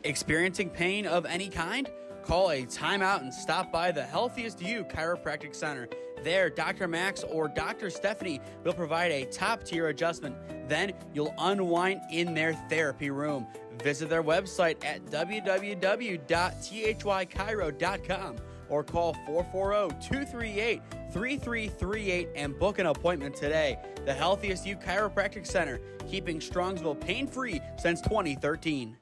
Experiencing pain of any kind? Call a timeout and stop by the Healthiest You Chiropractic Center. There, Dr. Max or Dr. Stephanie will provide a top-tier adjustment. Then you'll unwind in their therapy room. Visit their website at www.thychiro.com or call 440-238-3338 and book an appointment today. The Healthiest You Chiropractic Center, keeping Strongsville pain-free since 2013.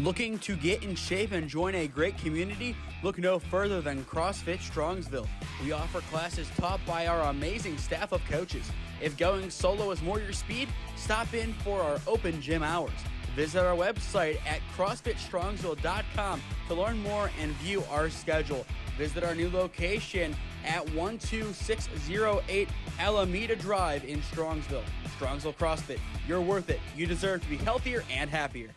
Looking to get in shape and join a great community? Look no further than CrossFit Strongsville. We offer classes taught by our amazing staff of coaches. If going solo is more your speed, stop in for our open gym hours. Visit our website at CrossFitStrongsville.com to learn more and view our schedule. Visit our new location at 12608 Alameda Drive in Strongsville. Strongsville CrossFit, you're worth it. You deserve to be healthier and happier.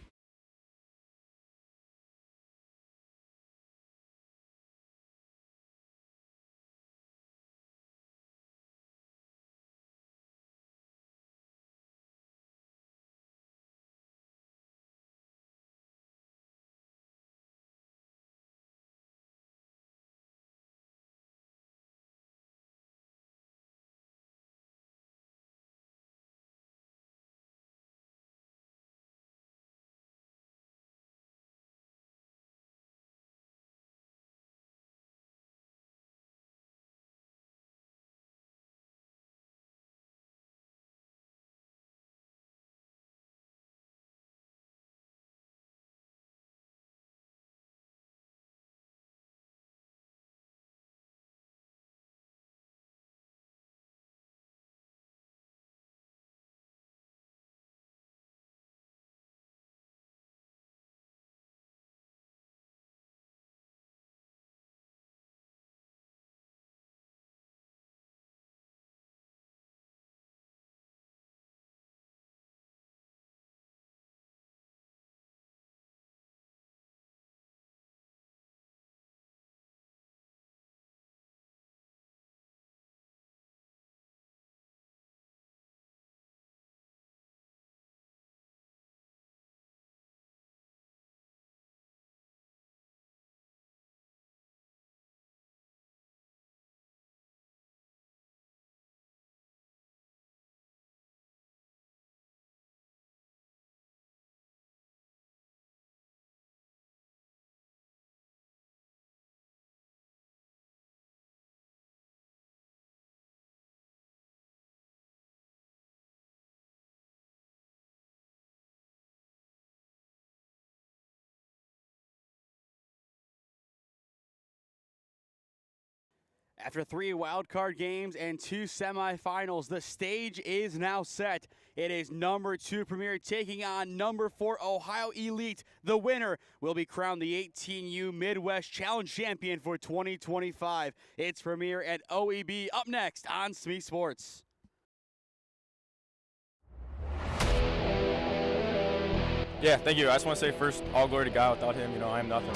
After 3 wildcard games and 2 semifinals, the stage is now set. It is number 2 Premier taking on number 4 Ohio Elite. The winner will be crowned the 18U Midwest Challenge Champion for 2025. It's Premier and OEB up next on SmeeSports. Yeah, thank you. I just want to say first, all glory to God. Without him, I am nothing.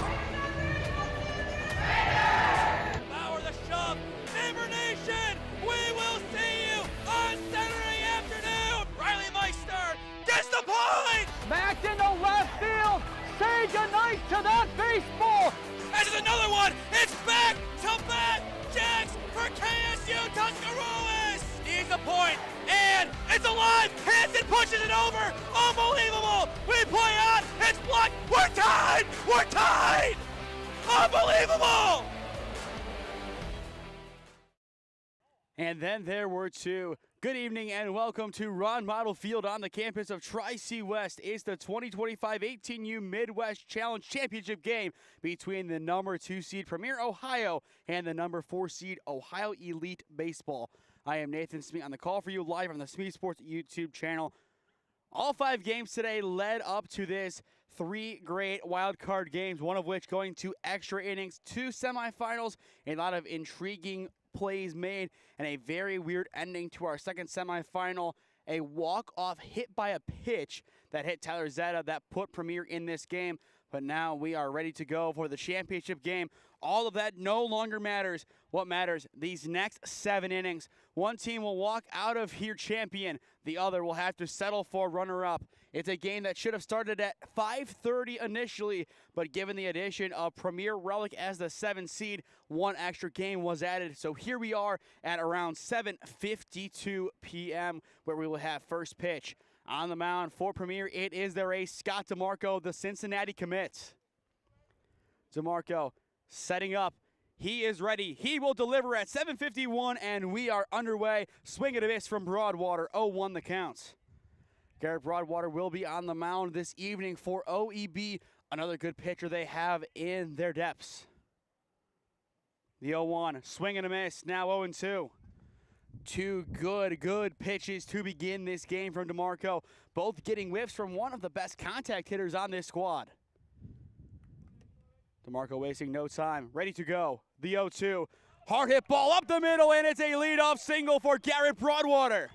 We will see you on Saturday afternoon. Riley Meister gets the point. Back into left field. Say goodnight to that baseball. This is another one. It's back to back Jacks for KSU Tuscarawas. He's the point, and it's alive. Hanson pushes it over. Unbelievable. We play on. It's blocked. We're tied. We're tied. Unbelievable. And then there were 2. Good evening and welcome to Ron Mottl Field on the campus of Tri-C West. It's the 2025 18U Midwest Challenge Championship game between the number 2 seed Premier Ohio and the number 4 seed Ohio Elite Baseball. I am Nathan Smee on the call for you live on the SmeeSports YouTube channel. All 5 games today led up to this 3 great wild card games, one of which going to extra innings, 2 semifinals, a lot of intriguing plays made, and a very weird ending to our second semifinal. A walk-off hit by a pitch that hit Tyler Zeta that put Premier in this game. But now we are ready to go for the championship game. All of that no longer matters. What matters, these next 7 innings. One team will walk out of here champion. The other will have to settle for runner-up. It's a game that should have started at 5:30 initially, but given the addition of Premier Relic as the 7th seed, one extra game was added. So here we are at around 7:52 p.m. where we will have first pitch. On the mound for Premier, it is their ace, Scott DeMarco, the Cincinnati commit. DeMarco setting up. He is ready. He will deliver at 7:51, and we are underway. Swing and a miss from Broadwater, 0-1 the count. Garrett Broadwater will be on the mound this evening for OEB, another good pitcher they have in their depths. The 0-1, swing and a miss, now 0-2. Two good pitches to begin this game from DeMarco, both getting whiffs from one of the best contact hitters on this squad. DeMarco wasting no time, ready to go. The 0-2, hard hit ball up the middle, and it's a leadoff single for Garrett Broadwater.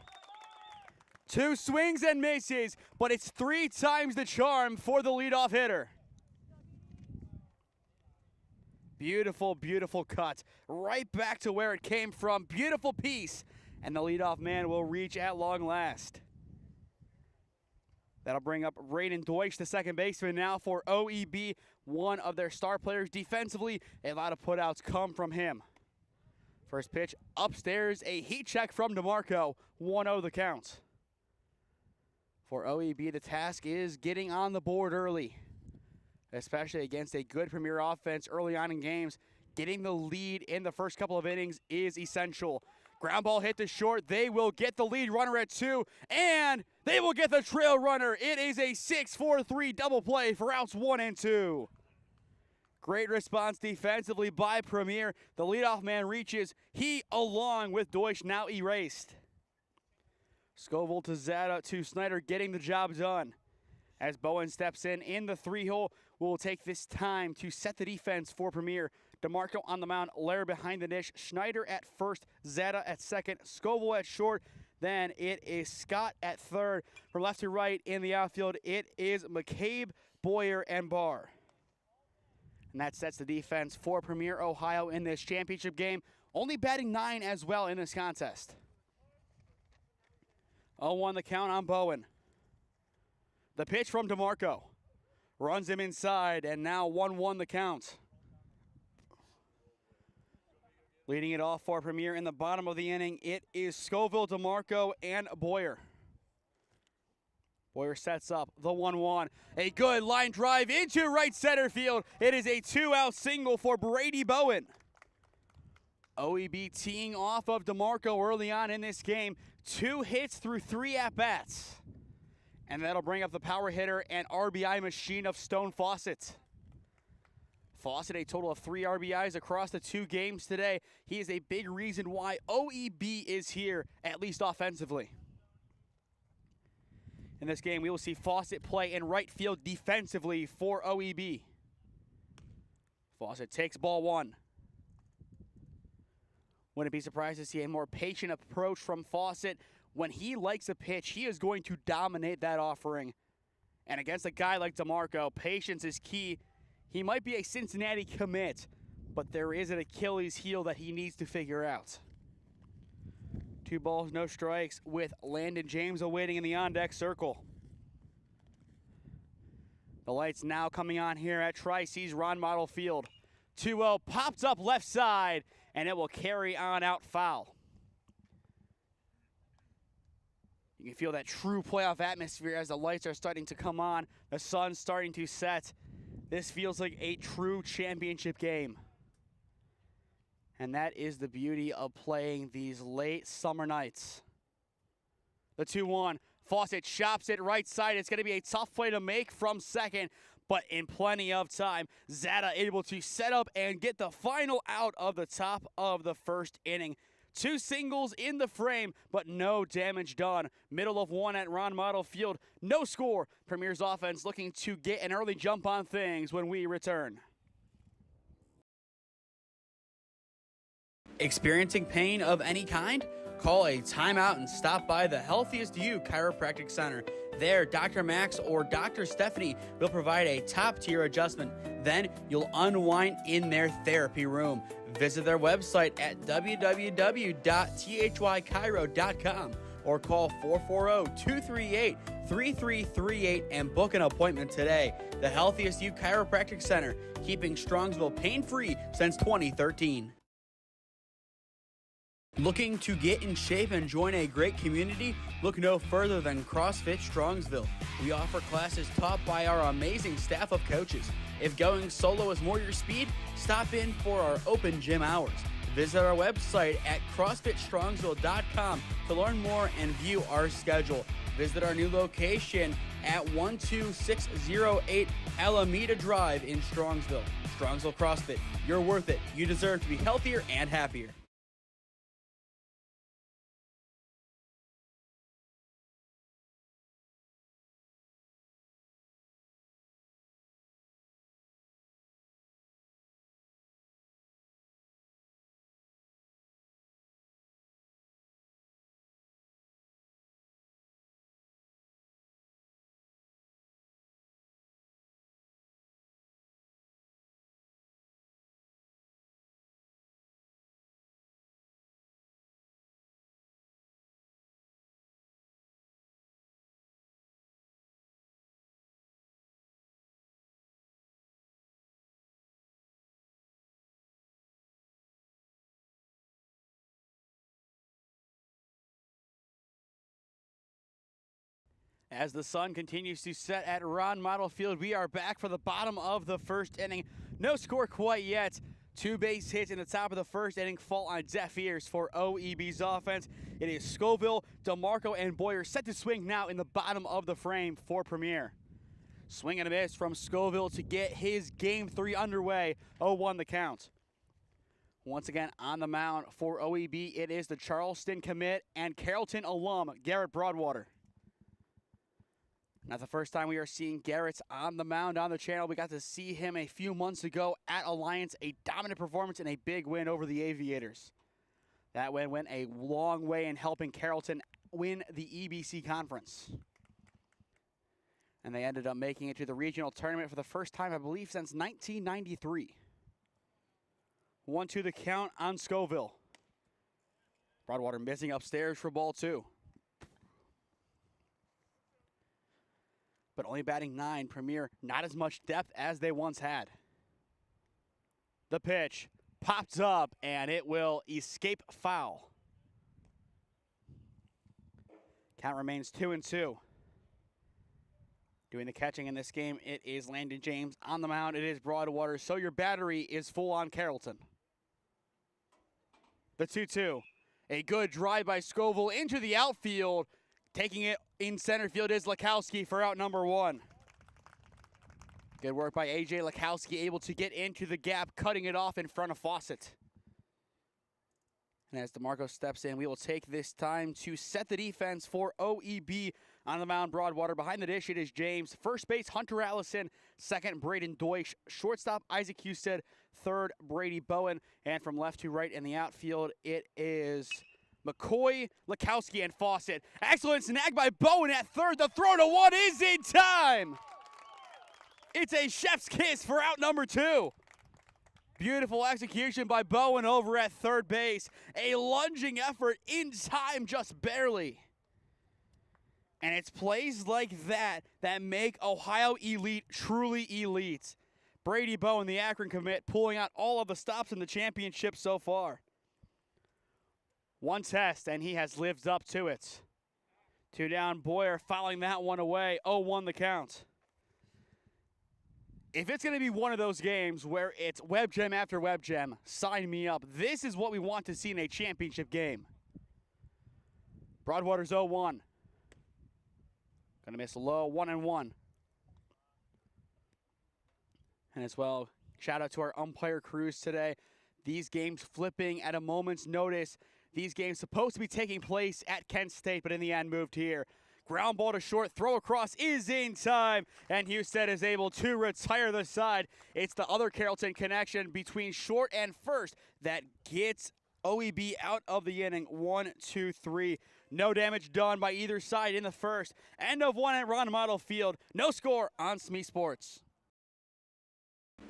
Two swings and misses, but it's 3 times the charm for the leadoff hitter. Beautiful, beautiful cut. Right back to where it came from. Beautiful piece. And the leadoff man will reach at long last. That'll bring up Braden Deutsch, the second baseman, now for OEB, one of their star players defensively. A lot of putouts come from him. First pitch upstairs, a heat check from DeMarco, 1-0 the count. For OEB, the task is getting on the board early, especially against a good Premier offense early on in games. Getting the lead in the first couple of innings is essential. Ground ball hit to short. They will get the lead runner at 2, and they will get the trail runner. It is a 6-4-3 double play for outs 1 and 2. Great response defensively by Premier. The leadoff man reaches. He, along with Deutsch, now erased. Scoville to Zada to Snyder, getting the job done. As Bowen steps in the 3-hole, will take this time to set the defense for Premier. DeMarco on the mound, Lair behind the dish, Schneider at first, Zada at second, Scoville at short. Then it is Scott at third. From left to right in the outfield, it is McCabe, Boyer, and Barr. And that sets the defense for Premier Ohio in this championship game. Only batting 9 as well in this contest. 0-1 the count on Bowen. The pitch from DeMarco. Runs him inside, and now 1-1 the count. Leading it off for Premier in the bottom of the inning, it is Scoville, DeMarco, and Boyer. Boyer sets up the 1-1. A good line drive into right center field. It is a 2-out single for Brady Bowen. OEB teeing off of DeMarco early on in this game. 2 hits through 3 at-bats. And that'll bring up the power hitter and RBI machine of Stone Fawcett. Fawcett, a total of 3 RBIs across the 2 games today. He is a big reason why OEB is here, at least offensively. In this game, we will see Fawcett play in right field defensively for OEB. Fawcett takes ball 1. Wouldn't be surprised to see a more patient approach from Fawcett. When he likes a pitch, he is going to dominate that offering. And against a guy like DeMarco, patience is key. He might be a Cincinnati commit, but there is an Achilles heel that he needs to figure out. 2 balls, no strikes, with Landon James awaiting in the on-deck circle. The lights now coming on here at Tri-C's Ron Mottl Field. 2-0, popped up left side, and it will carry on out foul. You can feel that true playoff atmosphere as the lights are starting to come on, the sun's starting to set. This feels like a true championship game. And that is the beauty of playing these late summer nights. The 2-1, Fawcett chops it right side. It's going to be a tough play to make from second, but in plenty of time. Zada able to set up and get the final out of the top of the first inning. 2 singles in the frame, but no damage done. Middle of 1 at Ron Mottl Field. No score. Premier's offense looking to get an early jump on things when we return. Experiencing pain of any kind? Call a timeout and stop by the Healthiest You Chiropractic Center. There, Dr. Max or Dr. Stephanie will provide a top-tier adjustment. Then you'll unwind in their therapy room. Visit their website at www.thychiro.com or call 440-238-3888 888-888-3338 and book an appointment today. The Healthiest You Chiropractic Center, keeping Strongsville pain-free since 2013. Looking to get in shape and join a great community? Look no further than CrossFit Strongsville. We offer classes taught by our amazing staff of coaches. If going solo is more your speed, stop in for our open gym hours. Visit our website at CrossFitStrongsville.com to learn more and view our schedule. Visit our new location at 12608 Alameda Drive in Strongsville. Strongsville CrossFit, you're worth it. You deserve to be healthier and happier. As the sun continues to set at Ron Mottl Field, we are back for the bottom of the first inning. No score quite yet. 2 base hits in the top of the first inning fall on deaf ears for OEB's offense. It is Scoville, DeMarco, and Boyer set to swing now in the bottom of the frame for Premier. Swing and a miss from Scoville to get his Game 3 underway. 0-1 the count. Once again on the mound for OEB, it is the Charleston commit and Carrollton alum, Garrett Broadwater. Not the first time we are seeing Garrett on the mound on the channel. We got to see him a few months ago at Alliance, a dominant performance and a big win over the Aviators. That win went a long way in helping Carrollton win the EBC Conference. And they ended up making it to the regional tournament for the first time, I believe, since 1993. 1-2 the count on Scoville. Broadwater missing upstairs for ball 2. But only batting 9, Premier not as much depth as they once had. The pitch pops up, and it will escape foul. Count remains 2-2. Doing the catching in this game, it is Landon James. On the mound, it is Broadwater, so your battery is full on Carrollton. The 2-2. A good drive by Scoville into the outfield. Taking it in center field is Lakowski for out number 1. Good work by A.J. Lakowski, able to get into the gap, cutting it off in front of Fawcett. And as DeMarco steps in, we will take this time to set the defense for OEB. On the mound, Broadwater. Behind the dish, it is James. First base, Hunter Allison. Second, Braden Deutsch. Shortstop, Isaac Husted. Third, Brady Bowen. And from left to right in the outfield, it is McCoy, Lakowski, and Fawcett. Excellent snag by Bowen at third. The throw to 1 is in time. It's a chef's kiss for out number 2. Beautiful execution by Bowen over at third base. A lunging effort in time, just barely. And it's plays like that that make Ohio Elite truly elite. Brady Bowen, the Akron commit, pulling out all of the stops in the championship so far. One test, and he has lived up to it. 2 down, Boyer fouling that one away. 0-1 the count. If it's going to be one of those games where it's web gem after web gem, sign me up. This is what we want to see in a championship game. Broadwater's 0-1. Going to miss low, 1-1. And as well, shout out to our umpire crews today. These games flipping at a moment's notice. These games supposed to be taking place at Kent State, but in the end moved here. Ground ball to short, throw across is in time, and Husted is able to retire the side. It's the other Carrollton connection between short and first that gets OEB out of the inning. 1, 2, 3. No damage done by either side in the first. End of 1 at Ron Mottl Field. No score on SmeeSports.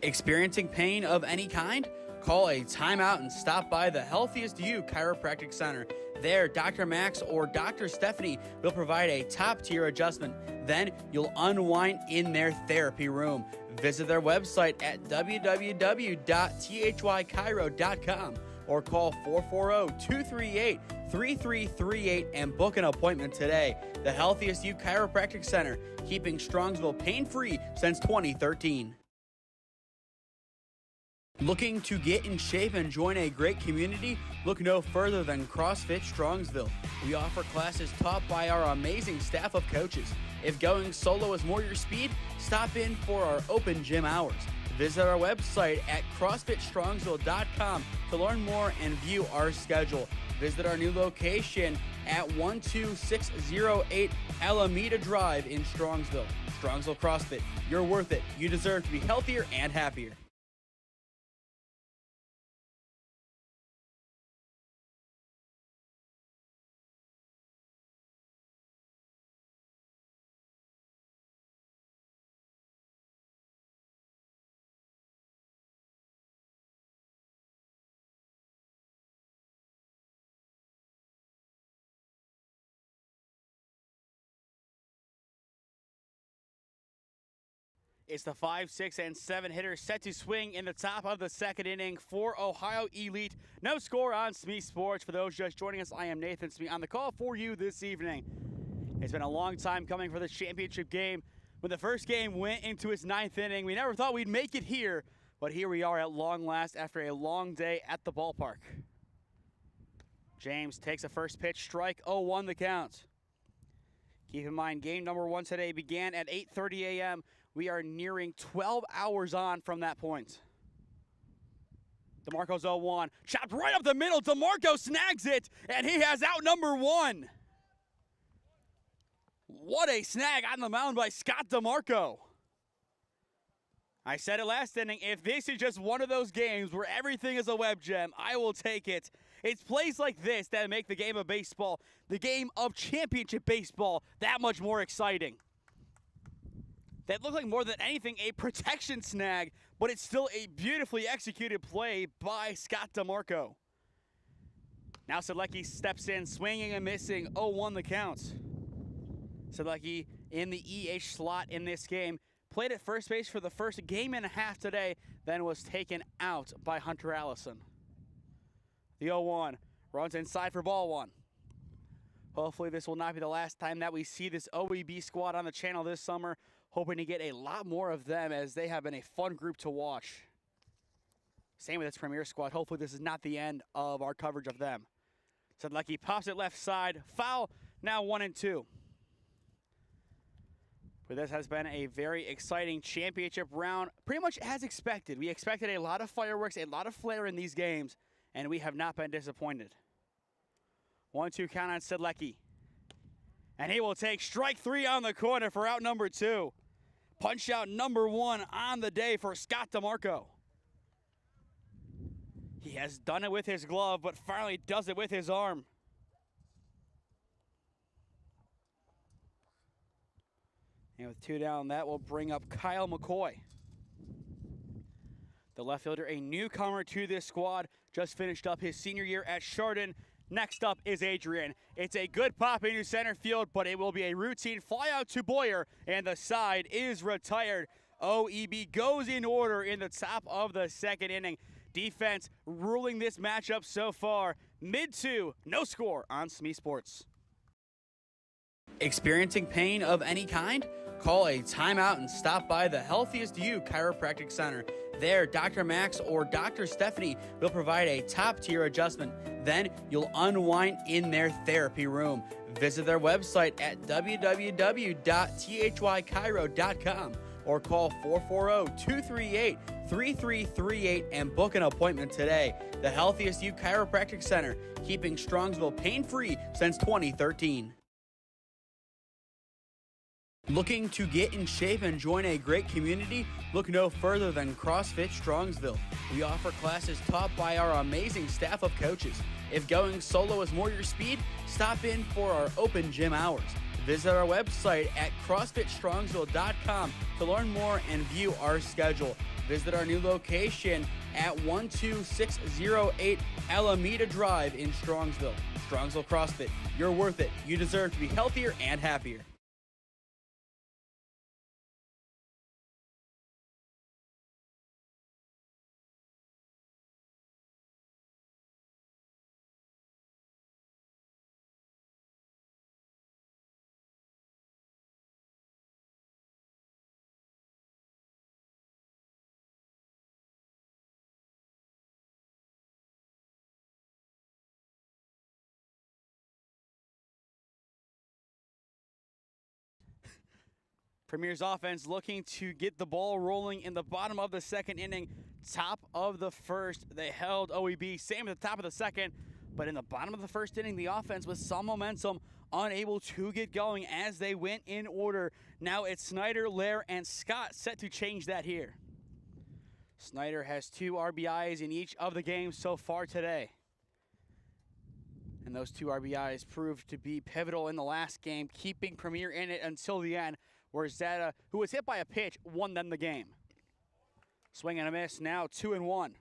Experiencing pain of any kind? Call a timeout and stop by the Healthiest You Chiropractic Center. There, Dr. Max or Dr. Stephanie will provide a top-tier adjustment. Then you'll unwind in their therapy room. Visit their website at www.thychiro.com or call 440-238-3338 and book an appointment today. The Healthiest You Chiropractic Center, keeping Strongsville pain-free since 2013. Looking to get in shape and join a great community? Look no further than CrossFit Strongsville. We offer classes taught by our amazing staff of coaches. If going solo is more your speed, stop in for our open gym hours. Visit our website at CrossFitStrongsville.com to learn more and view our schedule. Visit our new location at 12608 Alameda Drive in Strongsville. Strongsville CrossFit, you're worth it. You deserve to be healthier and happier. It's the 5, 6, and 7 hitters set to swing in the top of the second inning for Ohio Elite. No score on SmeeSports. For those just joining us, I am Nathan Smee on the call for you this evening. It's been a long time coming for this championship game. When the first game went into its 9th inning, we never thought we'd make it here, but here we are at long last after a long day at the ballpark. James takes a first pitch, strike, 0-1 the count. Keep in mind, game number 1 today began at 8:30 a.m. We are nearing 12 hours on from that point. DeMarco's 0-1. Chopped right up the middle. DeMarco snags it, and he has out number 1. What a snag on the mound by Scott DeMarco. I said it last inning, if this is just one of those games where everything is a web gem, I will take it. It's plays like this that make the game of baseball, the game of championship baseball, that much more exciting. That looked like more than anything a protection snag, but it's still a beautifully executed play by Scott DeMarco. Now Sedlecki steps in, swinging and missing, 0-1 the count. Sedlecki in the EH slot in this game, played at first base for the first game and a half today, then was taken out by Hunter Allison. The 0-1 runs inside for ball 1. Hopefully this will not be the last time that we see this OEB squad on the channel this summer. Hoping to get a lot more of them as they have been a fun group to watch. Same with this Premier squad. Hopefully this is not the end of our coverage of them. Sedlecki pops it left side. Foul, now 1-2. But this has been a very exciting championship round. Pretty much as expected. We expected a lot of fireworks, a lot of flair in these games, and we have not been disappointed. 1-2 count on Sedlecki. And he will take strike 3 on the corner for out number 2. Punch out number 1 on the day for Scott DeMarco. He has done it with his glove, but finally does it with his arm. And with 2 down, that will bring up Kyle McCoy. The left fielder, a newcomer to this squad, just finished up his senior year at Chardon. Next up is Adrian. It's a good pop into center field, but it will be a routine fly out to Boyer, and the side is retired. OEB goes in order in the top of the second inning. Defense ruling this matchup so far. Mid-2, no score on SmeeSports. Experiencing pain of any kind? Call a timeout and stop by the Healthiest You Chiropractic Center. There, Dr. Max or Dr. Stephanie will provide a top-tier adjustment. Then you'll unwind in their therapy room. Visit their website at www.thychiro.com or call 440-238-3338 and book an appointment today. The Healthiest You Chiropractic Center, keeping Strongsville pain-free since 2013. Looking to get in shape and join a great community? Look no further than CrossFit Strongsville. We offer classes taught by our amazing staff of coaches. If going solo is more your speed, stop in for our open gym hours. Visit our website at CrossFitStrongsville.com to learn more and view our schedule. Visit our new location at 12608 Alameda Drive in Strongsville. Strongsville CrossFit, you're worth it. You deserve to be healthier and happier. Premier's offense looking to get the ball rolling in the bottom of the second inning, top of the first. They held OEB, same at the top of the second, but in the bottom of the first inning, the offense with some momentum, unable to get going as they went in order. Now it's Snyder, Lair, and Scott set to change that here. Snyder has 2 RBIs in each of the games so far today. And those 2 RBIs proved to be pivotal in the last game, keeping Premier in it until the end, where Zeta, who was hit by a pitch, won them the game. Swing and a miss, now 2-1.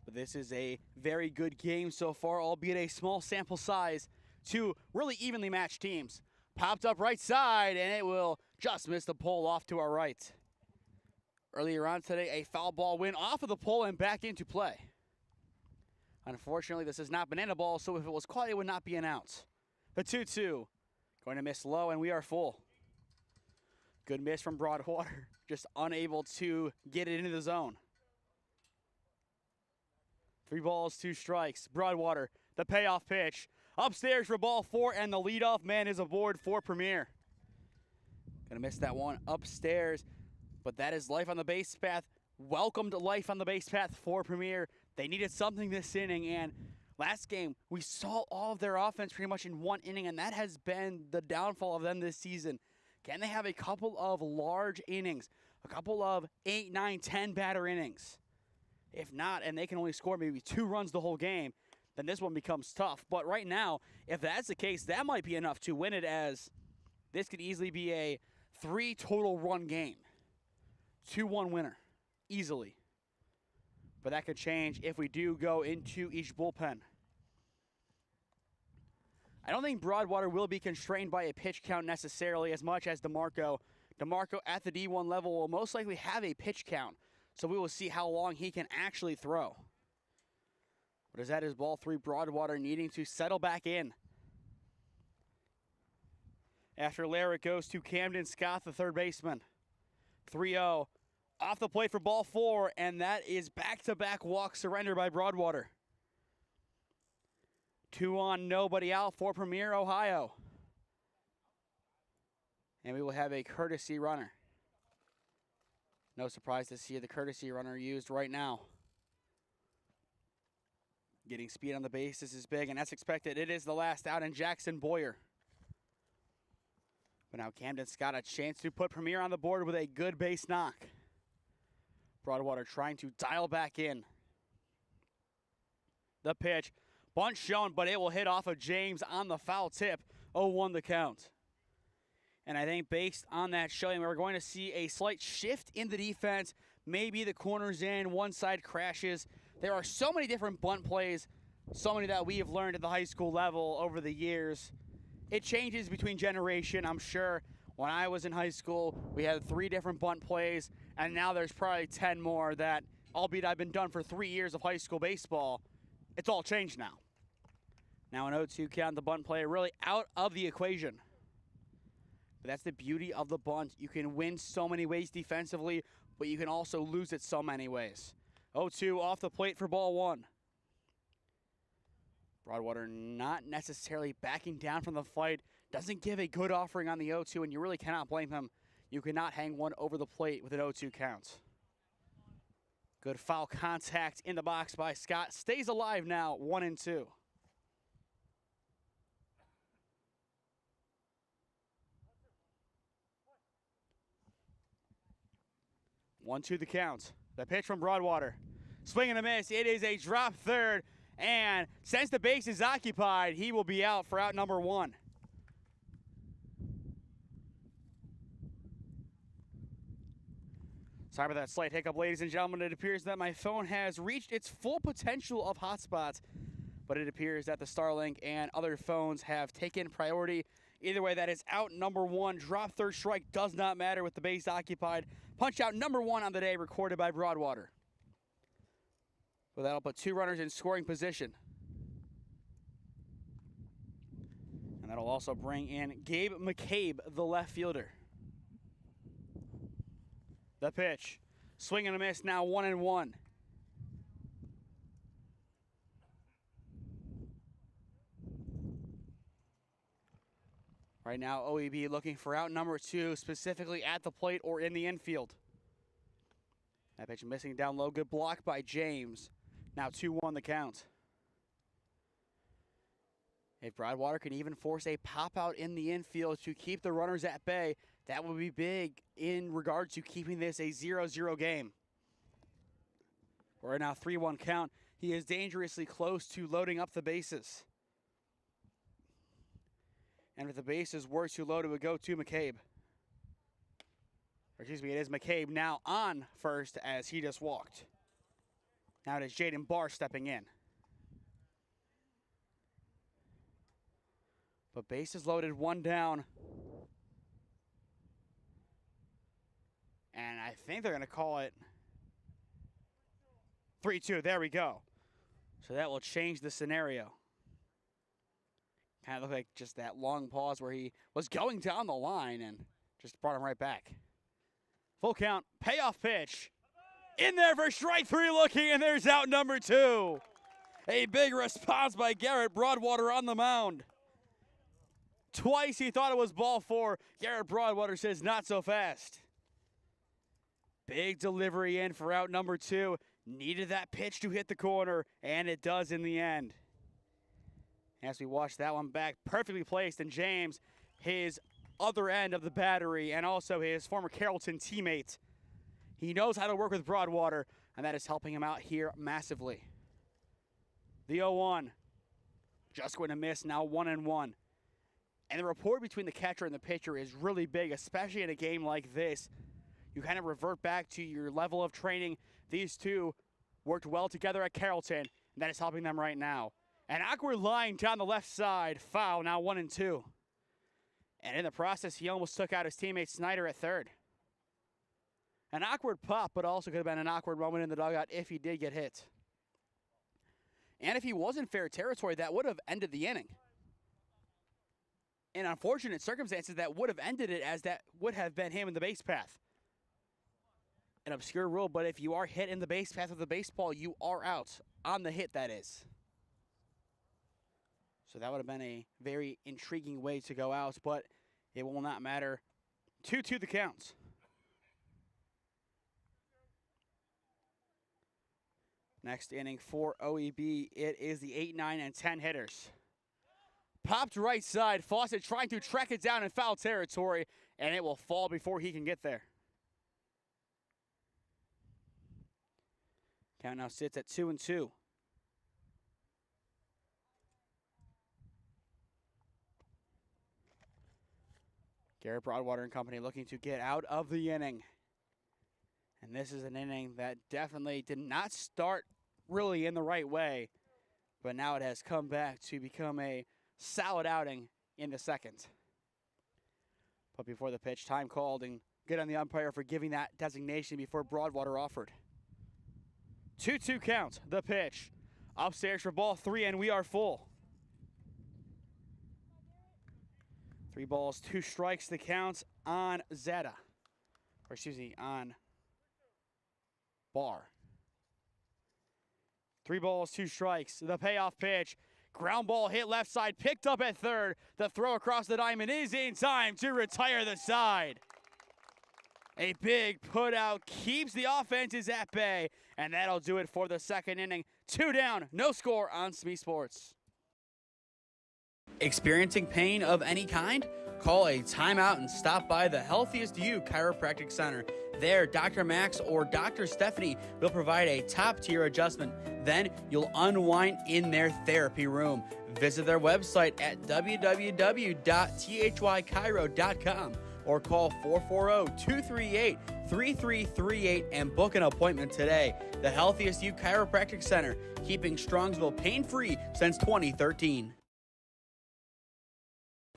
But this is a very good game so far, albeit a small sample size. 2 really evenly matched teams. Popped up right side, and it will just miss the pole off to our right. Earlier on today, a foul ball went off of the pole and back into play. Unfortunately, this is not banana ball, so if it was caught, it would not be an out. The 2-2. Going to miss low, and we are full. Good miss from Broadwater. Just unable to get it into the zone. 3 balls, 2 strikes. Broadwater, the payoff pitch. Upstairs for ball 4, and the leadoff man is aboard for Premier. Gonna miss that one upstairs, but that is life on the base path. Welcomed life on the base path for Premier. They needed something this inning, and last game, we saw all of their offense pretty much in one inning, and that has been the downfall of them this season. Can they have a couple of large innings, a couple of 8, 9, 10 batter innings? If not, and they can only score maybe 2 runs the whole game, then this one becomes tough. But right now, if that's the case, that might be enough to win it, as this could easily be a 3 total run game. 2-1 winner, easily. But that could change if we do go into each bullpen. I don't think Broadwater will be constrained by a pitch count necessarily as much as DeMarco. DeMarco at the D1 level will most likely have a pitch count, so we will see how long he can actually throw. But as that is ball 3, Broadwater needing to settle back in. After Lair, it goes to Camden Scott, the third baseman. 3-0. Off the plate for ball 4, and that is back-to-back walk surrender by Broadwater. 2 on, nobody out for Premier Ohio. And we will have a courtesy runner. No surprise to see the courtesy runner used right now. Getting speed on the bases is big, and that's expected. It is the last out in Jackson Boyer. But now Camden's got a chance to put Premier on the board with a good base knock. Broadwater trying to dial back in. The pitch. Bunt shown, but it will hit off of James on the foul tip. 0-1 the count. And I think based on that showing, we're going to see a slight shift in the defense. Maybe the corner's in, one side crashes. There are so many different bunt plays, so many that we have learned at the high school level over the years. It changes between generation, I'm sure. When I was in high school, we had 3 different bunt plays, and now there's probably 10 more that, albeit I've been done for 3 years of high school baseball, it's all changed now. Now an 0-2 count, the bunt play really out of the equation. But that's the beauty of the bunt. You can win so many ways defensively, but you can also lose it so many ways. 0-2 off the plate for ball 1. Broadwater not necessarily backing down from the fight. Doesn't give a good offering on the 0-2, and you really cannot blame him. You cannot hang one over the plate with an 0-2 count. Good foul contact in the box by Scott. Stays alive now, 1-2. One, two the count. The pitch from Broadwater. Swing and a miss. It is a drop third. And since the base is occupied, he will be out for out number 1. Sorry about that slight hiccup, ladies and gentlemen. It appears that my phone has reached its full potential of hotspots, but it appears that the Starlink and other phones have taken priority. Either way, that is out number one. Drop third strike does not matter with the base occupied. Punch out number one on the day, recorded by Broadwater. Well, that'll put two runners in scoring position. And that'll also bring in Gabe McCabe, the left fielder. The pitch. Swing and a miss, now 1-1. Right now, OEB looking for out number two, specifically at the plate or in the infield. That pitch missing down low. Good block by James. Now 2-1 the count. If Broadwater can even force a pop out in the infield to keep the runners at bay, that would be big in regard to keeping this a 0-0 game. We're now 3-1 count. He is dangerously close to loading up the bases. And if the bases were too low, it would go to McCabe. Or excuse me, it is McCabe now on first as he just walked. Now it is Jaden Barr stepping in. But bases loaded, one down. And I think they're going to call it 3-2. There we go. So that will change the scenario. Kind of looked like just that long pause where he was going down the line and just brought him right back. Full count, payoff pitch. In there for strike three looking, and there's out number two. A big response by Garrett Broadwater on the mound. Twice he thought it was ball four. Garrett Broadwater says not so fast. Big delivery in for out number two. Needed that pitch to hit the corner, and it does in the end. As we watch that one back, perfectly placed, and James, his other end of the battery, and also his former Carrollton teammate. He knows how to work with Broadwater, and that is helping him out here massively. The 0-1, just going to miss, now 1-1. And the rapport between the catcher and the pitcher is really big, especially in a game like this. You kind of revert back to your level of training. These two worked well together at Carrollton, and that is helping them right now. An awkward line down the left side, foul, now 1-2. And in the process, he almost took out his teammate Snyder at third. An awkward pop, but also could have been an awkward moment in the dugout if he did get hit. And if he was in fair territory, that would have ended the inning. In unfortunate circumstances, that would have ended it, as that would have been him in the base path. An obscure rule, but if you are hit in the base path with a baseball, you are out. On the hit, that is. So that would have been a very intriguing way to go out, but it will not matter. 2-2 the count. Next inning for OEB, it is the 8, 9, and 10 hitters. Popped right side, Fawcett trying to track it down in foul territory, and it will fall before he can get there. Count now sits at 2-2. Garrett Broadwater and company looking to get out of the inning. And this is an inning that definitely did not start really in the right way, but now it has come back to become a solid outing in the second. But before the pitch, time called, and good on the umpire for giving that designation before Broadwater offered. 2-2 count, the pitch. Upstairs for ball three, and we are full. 3 balls, 2 strikes, the count on Zeta. Or excuse me, on Barr. 3 balls, 2 strikes, the payoff pitch. Ground ball hit left side, picked up at third. The throw across the diamond is in time to retire the side. A big put out keeps the offenses at bay, and that'll do it for the second inning. 2 down, no score on SmeeSports. Experiencing pain of any kind? Call a timeout and stop by the Healthiest You Chiropractic Center. There, Dr. Max or Dr. Stephanie will provide a top-tier adjustment. Then you'll unwind in their therapy room. Visit their website at www.thychiro.com or call 440-238-3888 888-888-3338 and book an appointment today. The Healthiest You Chiropractic Center, keeping Strongsville pain-free since 2013.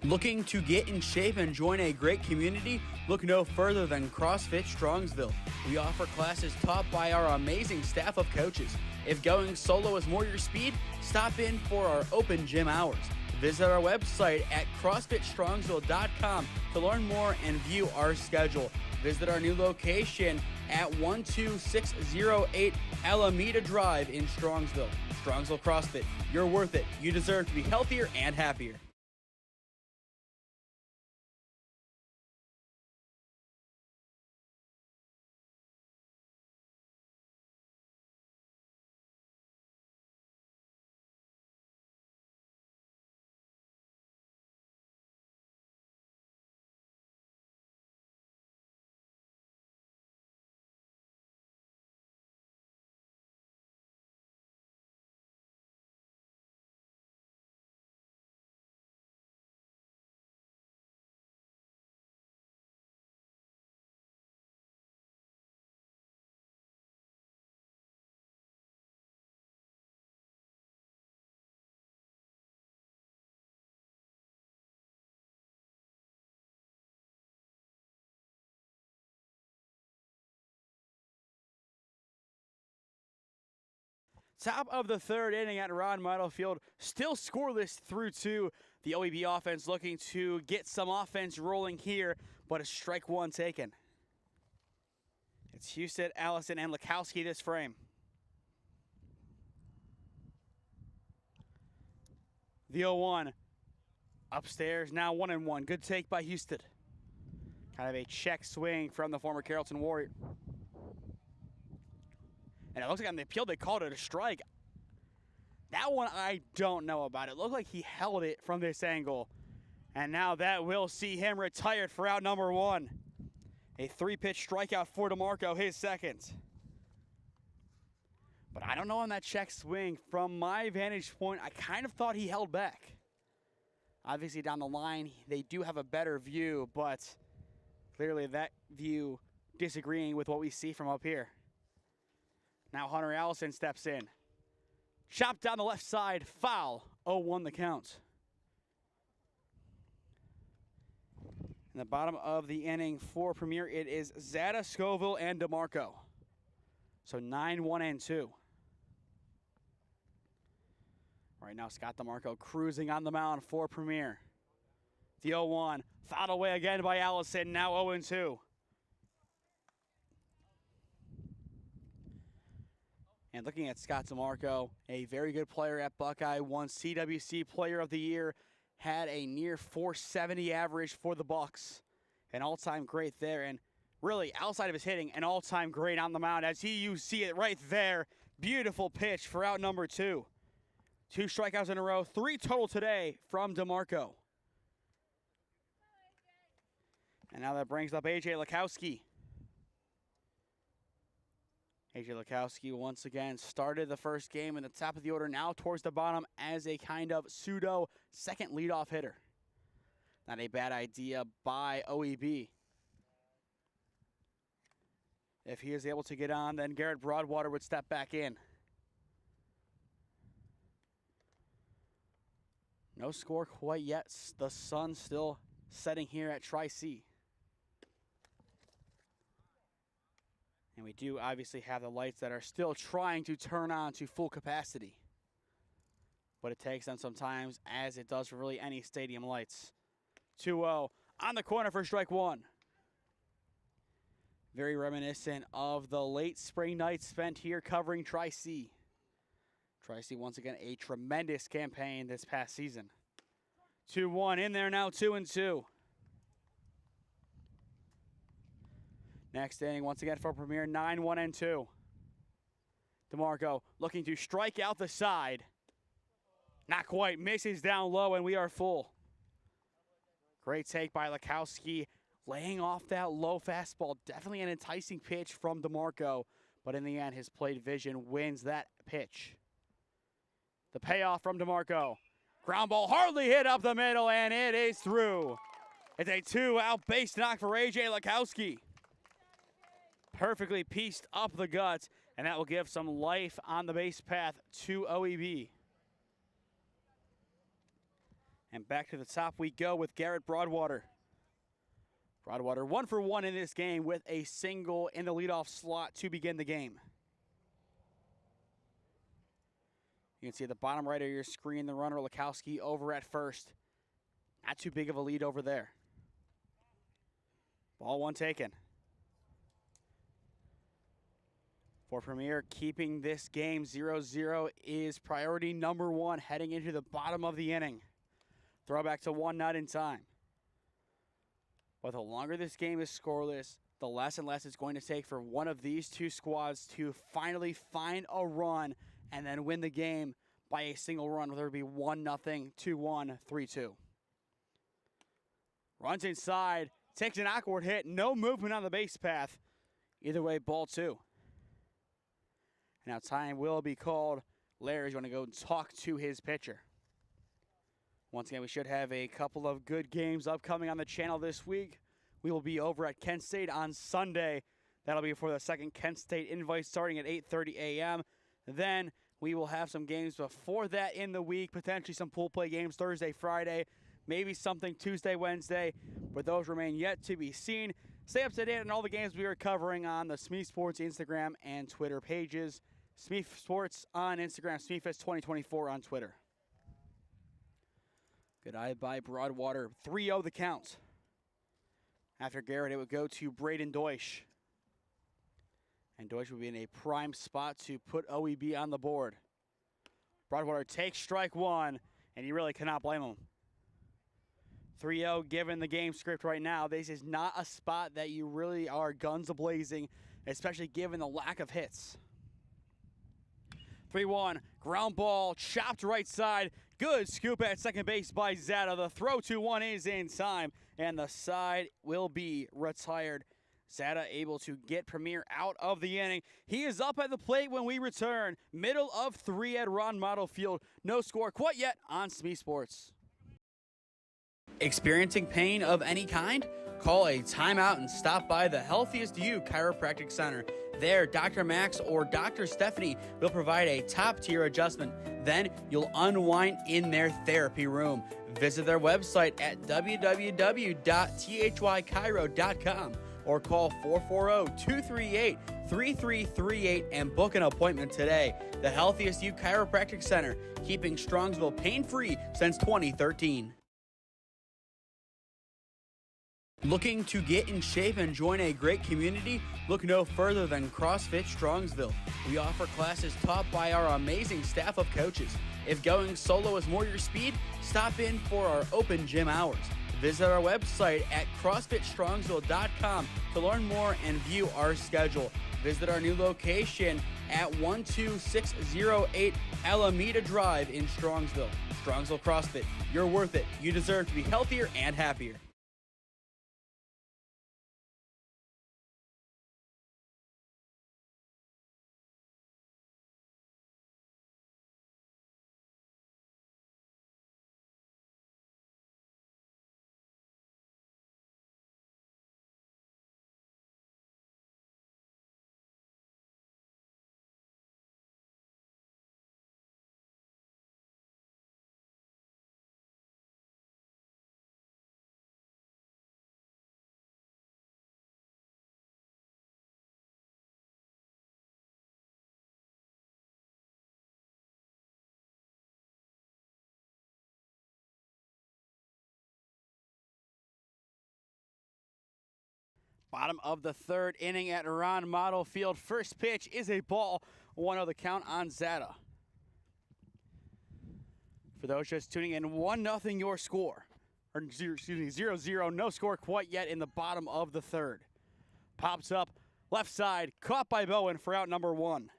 Looking to get in shape and join a great community? Look no further than CrossFit Strongsville. We offer classes taught by our amazing staff of coaches. If going solo is more your speed, stop in for our open gym hours. Visit our website at CrossFitStrongsville.com to learn more and view our schedule. Visit our new location at 12608 Alameda Drive in Strongsville. Strongsville CrossFit, you're worth it. You deserve to be healthier and happier. Top of the third inning at Ron Mottl Field, still scoreless through two. The OEB offense looking to get some offense rolling here, but a strike one taken. It's Houston, Allison, and Lukowski this frame. The 0-1 upstairs, now 1-1. Good take by Houston. Kind of a check swing from the former Carrollton Warrior. And it looks like on the appeal they called it a strike. That one I don't know about. It looked like he held it from this angle. And now that will see him retired for out number one. A 3-pitch strikeout for DeMarco, his second. But I don't know on that check swing. From my vantage point, I kind of thought he held back. Obviously down the line, they do have a better view, but clearly that view disagreeing with what we see from up here. Now Hunter Allison steps in. Chopped down the left side, foul. 0-1 the count. In the bottom of the inning for Premier, it is Zada, Scoville, and DeMarco. So 9-1-2. Right now, Scott DeMarco cruising on the mound for Premier. The 0-1, fouled away again by Allison, now 0-2. And looking at Scott DeMarco, a very good player at Buckeye, won CWC Player of the Year, had a near .470 average for the Bucks. An all-time great there, and really, outside of his hitting, an all-time great on the mound. As you see it right there, beautiful pitch for out number two. 2 strikeouts in a row, 3 total today from DeMarco. And now that brings up A.J. Lukowski. A.J. Lukowski once again started the first game in the top of the order, now towards the bottom as a kind of pseudo second leadoff hitter. Not a bad idea by OEB. If he is able to get on, then Garrett Broadwater would step back in. No score quite yet. The sun still setting here at Tri-C. And we do obviously have the lights that are still trying to turn on to full capacity. But it takes them sometimes, as it does for really any stadium lights. 2-0 on the corner for strike one. Very reminiscent of the late spring nights spent here covering Tri-C. Tri-C once again a tremendous campaign this past season. 2-1 in there now, 2-2. Next inning, once again for Premier, 9-1-2. DeMarco looking to strike out the side. Not quite, misses down low, and we are full. Great take by Lukowski, laying off that low fastball. Definitely an enticing pitch from DeMarco, but in the end, his plate vision wins that pitch. The payoff from DeMarco. Ground ball hardly hit up the middle, and it is through. It's a 2-out base knock for A.J. Lukowski. perfectly pieced up the gut, and that will give some life on the base path to OEB. And back to the top we go with Garrett Broadwater. Broadwater 1 for 1 in this game with a single in the leadoff slot to begin the game. You can see at the bottom right of your screen the runner Lukowski over at first. Not too big of a lead over there. Ball one taken. For Premier, keeping this game 0-0 is priority number one heading into the bottom of the inning. Throwback to 1-0 in time. But the longer this game is scoreless, the less and less it's going to take for one of these two squads to finally find a run and then win the game by a single run, whether it be 1-0, 2-1, 3-2. Runs inside, takes an awkward hit, no movement on the base path. Either way, ball two. Now time will be called. Larry's going to go talk to his pitcher. Once again, we should have a couple of good games upcoming on the channel this week. We will be over at Kent State on Sunday. That'll be for the second Kent State invite starting at 8:30 a.m. Then we will have some games before that in the week, potentially some pool play games Thursday, Friday, maybe something Tuesday, Wednesday, but those remain yet to be seen. Stay up to date on all the games we are covering on the SmeeSports Instagram and Twitter pages. SmeeSports on Instagram, SmeeFest2024 on Twitter. Good eye by Broadwater. 3-0 the count. After Garrett, it would go to Braden Deutsch. And Deutsch would be in a prime spot to put OEB on the board. Broadwater takes strike one, and you really cannot blame him. 3-0 given the game script right now. This is not a spot that you really are guns a-blazing, especially given the lack of hits. 3-1, ground ball, chopped right side. Good scoop at second base by Zada. The throw to one is in time, and the side will be retired. Zada able to get Premier out of the inning. He is up at the plate when we return. Middle of three at Ron Mottl Field. No score quite yet on SmeeSports. Experiencing pain of any kind? Call a timeout and stop by the Healthiest You Chiropractic Center. There, Dr. Max or Dr. Stephanie will provide a top-tier adjustment. Then you'll unwind in their therapy room. Visit their website at www.thychiro.com or call 440-238-3338 and book an appointment today. The Healthiest You Chiropractic Center, keeping Strongsville pain-free since 2013. Looking to get in shape and join a great community? Look no further than CrossFit Strongsville. We offer classes taught by our amazing staff of coaches. If going solo is more your speed, stop in for our open gym hours. Visit our website at CrossFitStrongsville.com to learn more and view our schedule. Visit our new location at 12608 Alameda Drive in Strongsville. Strongsville CrossFit, you're worth it. You deserve to be healthier and happier. Bottom of the third inning at Ron Mottl Field. First pitch is a ball. 1-0 the count on Zada. For those just tuning in, 1-0 your score. Or, excuse me, 0-0. No score quite yet in the bottom of the third. Pops up, left side, caught by Bowen for out number one.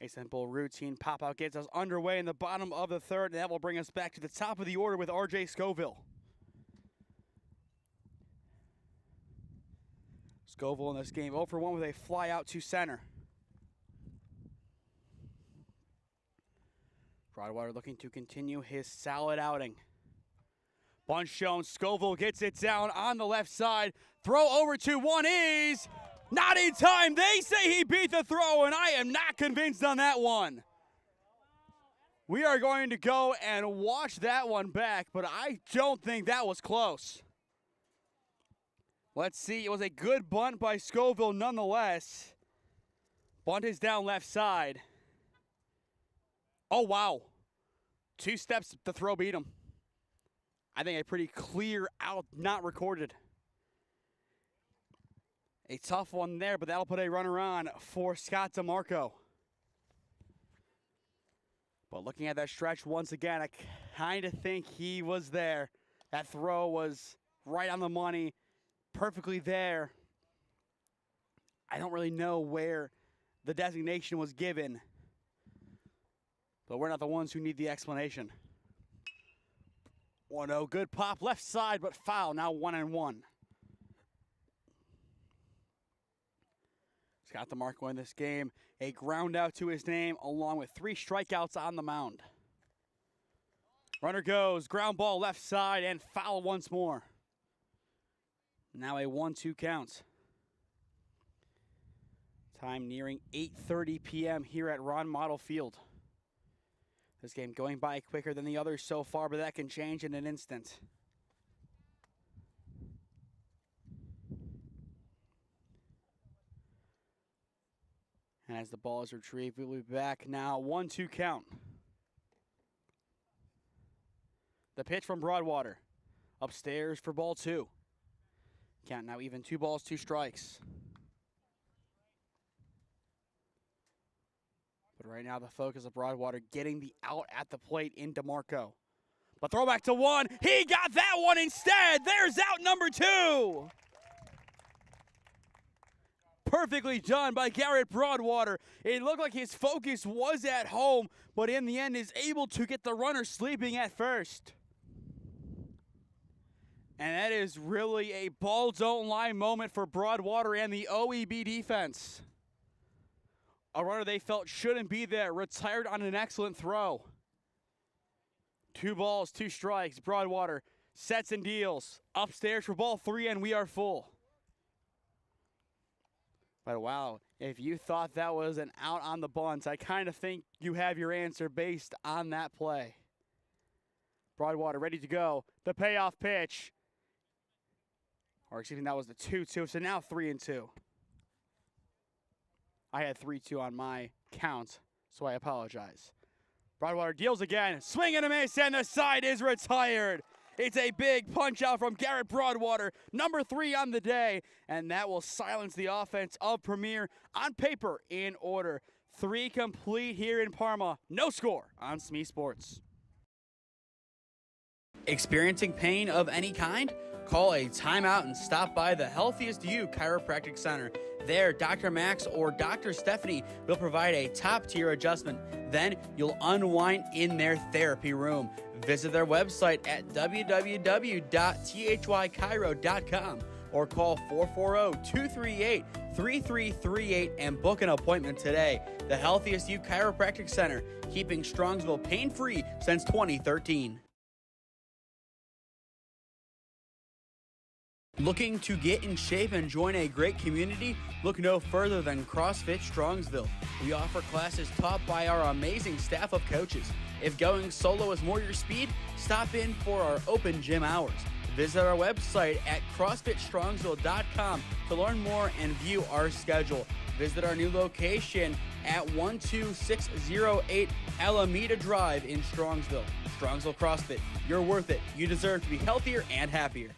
A simple routine pop-out gets us underway in the bottom of the third, and that will bring us back to the top of the order with R.J. Scoville. Scoville in this game 0 for 1 with a fly out to center. Broadwater looking to continue his solid outing. Bunt shown, Scoville gets it down on the left side. Throw over to one is not in time. They say he beat the throw, and I am not convinced on that one. We are going to go and watch that one back, but I don't think that was close. Let's see. It was a good bunt by Scoville nonetheless. Bunt is down left side. Oh, wow. 2 steps, the throw beat him. I think a pretty clear out, not recorded. A tough one there, but that'll put a runner on for Scott DeMarco. But looking at that stretch once again, I kind of think he was there. That throw was right on the money, perfectly there. I don't really know where the designation was given, but we're not the ones who need the explanation. 1-0, good pop, left side, but foul, now 1-1. Scott DeMarco in this game, a ground out to his name, along with 3 strikeouts on the mound. Runner goes, ground ball left side, and foul once more. Now a 1-2 count. Time nearing 8:30 p.m. here at Ron Mottl Field. This game going by quicker than the others so far, but that can change in an instant. And as the ball is retrieved, we'll be back now. 1-2 count. The pitch from Broadwater. Upstairs for ball 2. Count now even 2 balls, 2 strikes. But right now the focus of Broadwater getting the out at the plate in DeMarco. But throwback to 1. He got that one instead. There's out number 2. Perfectly done by Garrett Broadwater. It looked like his focus was at home, but in the end is able to get the runner sleeping at first. And that is really a ball don't lie moment for Broadwater and the OEB defense. A runner they felt shouldn't be there, retired on an excellent throw. 2 balls, 2 strikes. Broadwater sets and deals. Upstairs for ball 3, and we are full. But wow, if you thought that was an out on the bunt, I kind of think you have your answer based on that play. Broadwater ready to go. The payoff pitch. Or excuse me, that was the 2-2, so now 3-2. I had 3-2 on my count, so I apologize. Broadwater deals again. Swing and a miss, and the side is retired. It's a big punch out from Garrett Broadwater, number 3 on the day, and that will silence the offense of Premier on paper in order. 3 complete here in Parma. No score on SmeeSports. Experiencing pain of any kind? Call a timeout and stop by the Healthiest You Chiropractic Center. There, Dr. Max or Dr. Stephanie will provide a top-tier adjustment. Then you'll unwind in their therapy room. Visit their website at www.thychiro.com or call 440-238-3338 and book an appointment today. The Healthiest You Chiropractic Center, keeping Strongsville pain-free since 2013. Looking to get in shape and join a great community? Look no further than CrossFit Strongsville. We offer classes taught by our amazing staff of coaches. If going solo is more your speed, stop in for our open gym hours. Visit our website at CrossFitStrongsville.com to learn more and view our schedule. Visit our new location at 12608 Alameda Drive in Strongsville. Strongsville CrossFit, you're worth it. You deserve to be healthier and happier.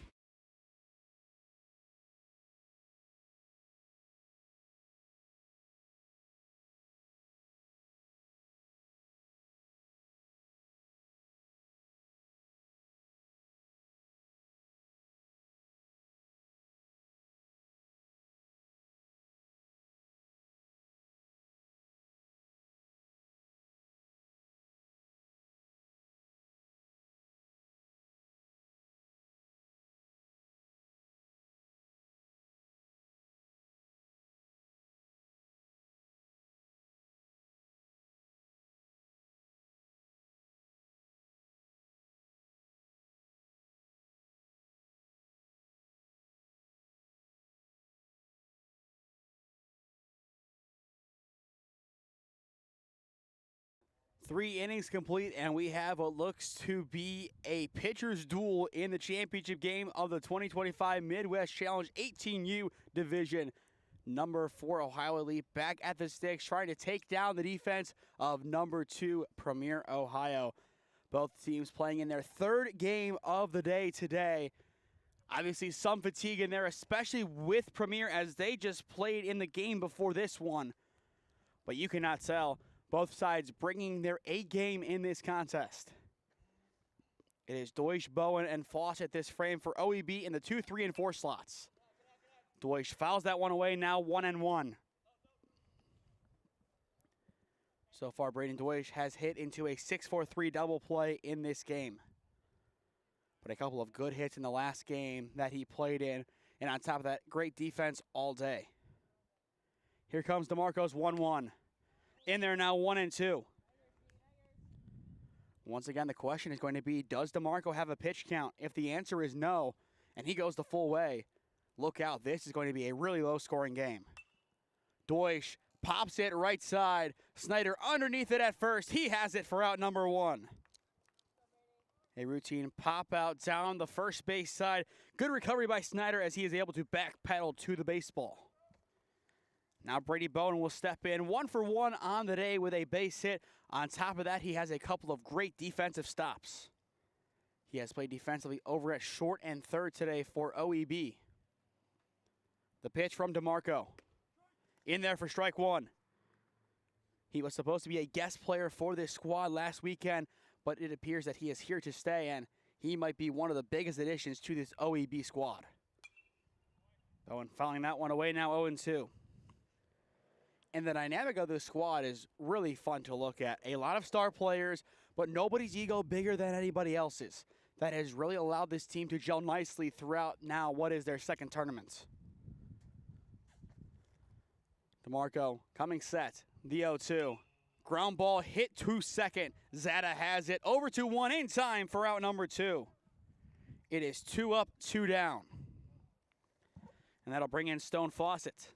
3 innings complete, and we have what looks to be a pitcher's duel in the championship game of the 2025 Midwest Challenge 18U Division. Number 4 Ohio Elite back at the sticks, trying to take down the defense of number 2 Premier Ohio. Both teams playing in their 3rd game of the day today. Obviously some fatigue in there, especially with Premier, as they just played in the game before this one. But you cannot tell. Both sides bringing their A game in this contest. It is Deutsch, Bowen, and Fawcett this frame for OEB in the 2, 3, and 4 slots. Deutsch fouls that one away, now 1-1. So far, Braden Deutsch has hit into a 6-4-3 double play in this game. But a couple of good hits in the last game that he played in. And on top of that, great defense all day. Here comes DeMarco's 1-1. In there now, 1-2. Once again, the question is going to be, does DeMarco have a pitch count? If the answer is no, and he goes the full way, look out. This is going to be a really low-scoring game. Deutsch pops it right side. Snyder underneath it at first. He has it for out number 1. A routine pop out down the first base side. Good recovery by Snyder as he is able to backpedal to the baseball. Now Brady Bowen will step in 1 for 1 on the day with a base hit. On top of that, he has a couple of great defensive stops. He has played defensively over at short and third today for OEB. The pitch from DeMarco. In there for strike 1. He was supposed to be a guest player for this squad last weekend, but it appears that he is here to stay, and he might be one of the biggest additions to this OEB squad. Bowen fouling that one away, now 0-2. And the dynamic of this squad is really fun to look at. A lot of star players, but nobody's ego bigger than anybody else's. That has really allowed this team to gel nicely throughout now what is their 2nd tournament. DeMarco coming set, the 0-2. Ground ball hit to second. Zada has it over to 1 in time for out number 2. It is 2 up, 2 down. And that'll bring in Stone Fawcett.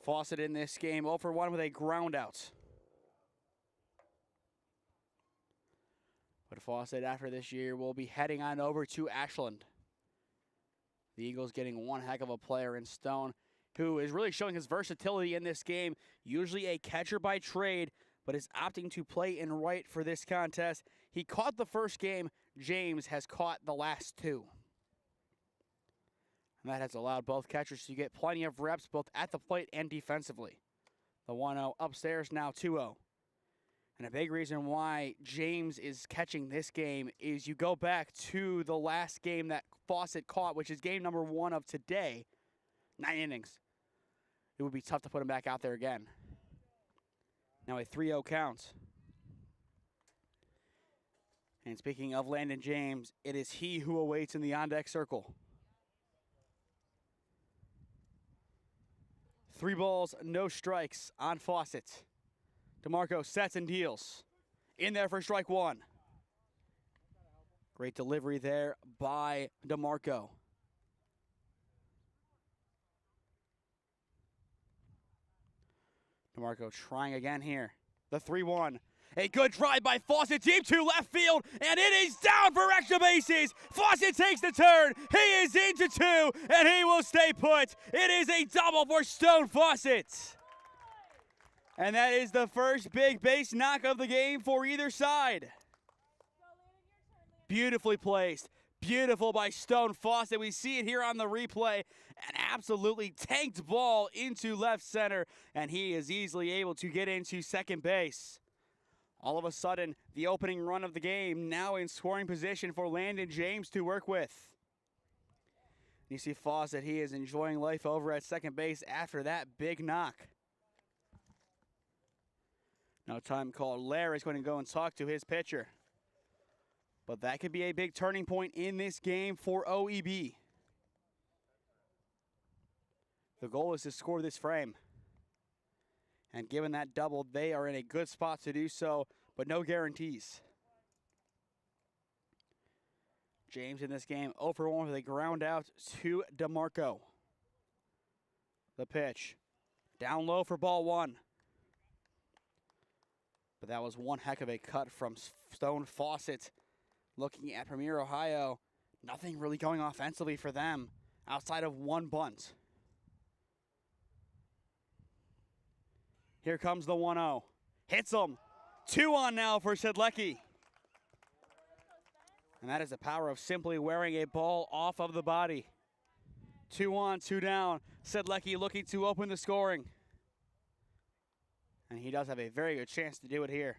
Fawcett in this game, 0 for 1 with a ground out. But Fawcett after this year will be heading on over to Ashland. The Eagles getting one heck of a player in Stone, who is really showing his versatility in this game. Usually a catcher by trade, but is opting to play in right for this contest. He caught the first game. James has caught the last 2. And that has allowed both catchers to get plenty of reps both at the plate and defensively. The 1-0 upstairs, now 2-0. And a big reason why James is catching this game is you go back to the last game that Fawcett caught, which is game number 1 of today, 9 innings. It would be tough to put him back out there again. Now a 3-0 count. And speaking of Landon James, it is he who awaits in the on-deck circle. 3 balls, no strikes on Fawcett. DeMarco sets and deals. In there for strike 1. Great delivery there by DeMarco. DeMarco trying again here. The 3-1. A good drive by Fawcett, deep to left field, and it is down for extra bases. Fawcett takes the turn. He is into 2, and he will stay put. It is a double for Stone Fawcett. And that is the first big base knock of the game for either side. Beautifully placed. Beautiful by Stone Fawcett. We see it here on the replay. An absolutely tanked ball into left center, and he is easily able to get into second base. All of a sudden, the opening run of the game now in scoring position for Landon James to work with. You see Fawcett, he is enjoying life over at second base after that big knock. Now time called. Larry is going to go and talk to his pitcher. But that could be a big turning point in this game for OEB. The goal is to score this frame. And given that double, they are in a good spot to do so, but no guarantees. James in this game 0 for 1 with a ground out to DeMarco. The pitch. Down low for ball 1. But that was one heck of a cut from Stone Fawcett. Looking at Premier Ohio, nothing really going offensively for them outside of one bunt. Here comes the 1-0. Hits him. 2 on now for Sedlecki. And that is the power of simply wearing a ball off of the body. 2 on, 2 down. Sedlecki looking to open the scoring. And he does have a very good chance to do it here.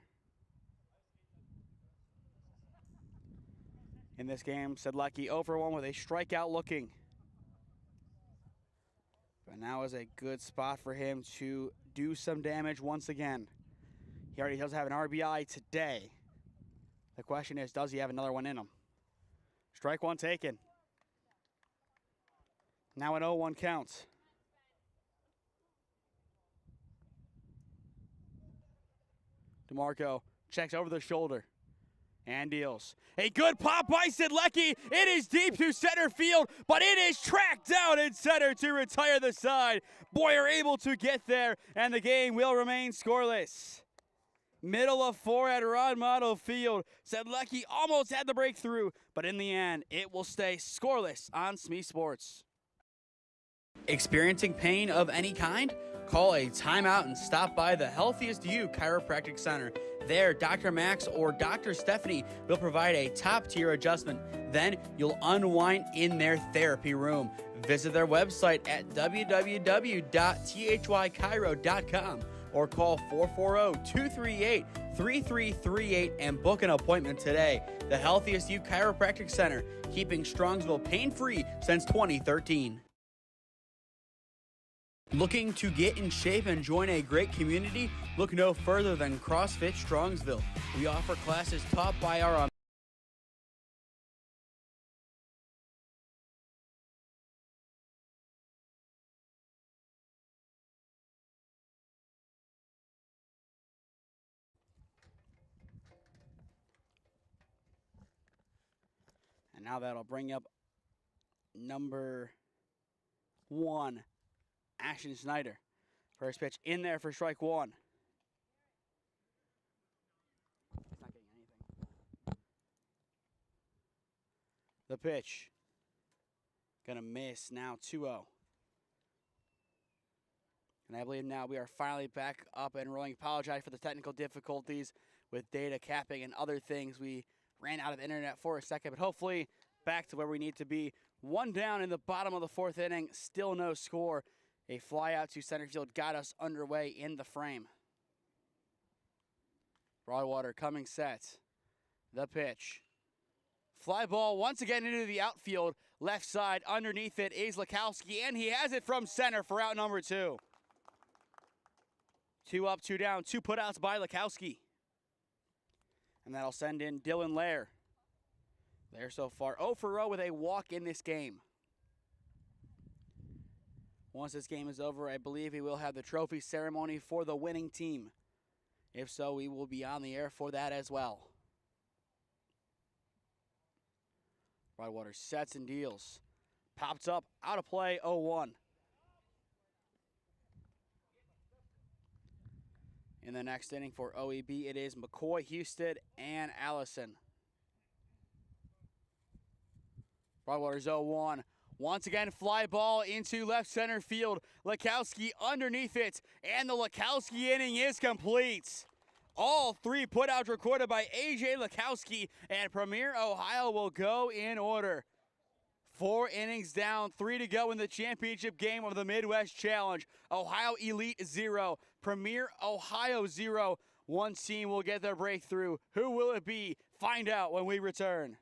In this game, Sedlecki 0 for 1 with a strikeout looking. But now is a good spot for him to do some damage once again. He already does have an RBI today. The question is, does he have another one in him? Strike one taken. Now an 0-1 count. DeMarco checks over the shoulder and deals. A good pop by Sedlecki. It is deep to center field, but it is tracked down in center to retire the side. Boyer able to get there, and the game will remain scoreless. Middle of 4 at Ron Mottl Field. Sedlecki almost had the breakthrough, but in the end, it will stay scoreless on SmeeSports. Experiencing pain of any kind? Call a timeout and stop by the Healthiest You Chiropractic Center. There, Dr. Max or Dr. Stephanie will provide a top-tier adjustment. Then you'll unwind in their therapy room. Visit their website at www.thychiro.com or call 440-238-3338 and book an appointment today. The Healthiest You Chiropractic Center, keeping Strongsville pain-free since 2013. Looking to get in shape and join a great community? Look no further than CrossFit Strongsville. We offer classes taught by our and now that'll bring up number 1. Ashton Snyder. First pitch in there for strike 1. He's not getting anything. The pitch. Gonna miss now 2-0. And I believe now we are finally back up and rolling. Apologize for the technical difficulties with data capping and other things. We ran out of internet for a second, but hopefully back to where we need to be. 1 down in the bottom of the 4th inning. Still no score. A fly out to center field got us underway in the frame. Broadwater coming set. The pitch. Fly ball once again into the outfield. Left side underneath it is Lakowski, and he has it from center for out number 2. 2 up, 2 down, 2 putouts by Lakowski. And that'll send in Dylan Lair. Lair so far 0 for 0 with a walk in this game. Once this game is over, I believe we will have the trophy ceremony for the winning team. If so, we will be on the air for that as well. Broadwater sets and deals. Pops up, out of play, 0-1. In the next inning for OEB, it is McCoy, Houston, and Allison. Broadwater's 0-1. Once again, fly ball into left center field. Lakowski underneath it, and the Lakowski inning is complete. All 3 putouts recorded by A.J. Lakowski, and Premier Ohio will go in order. 4 innings down, 3 to go in the championship game of the Midwest Challenge. Ohio Elite 0, Premier Ohio 0. One team will get their breakthrough. Who will it be? Find out when we return.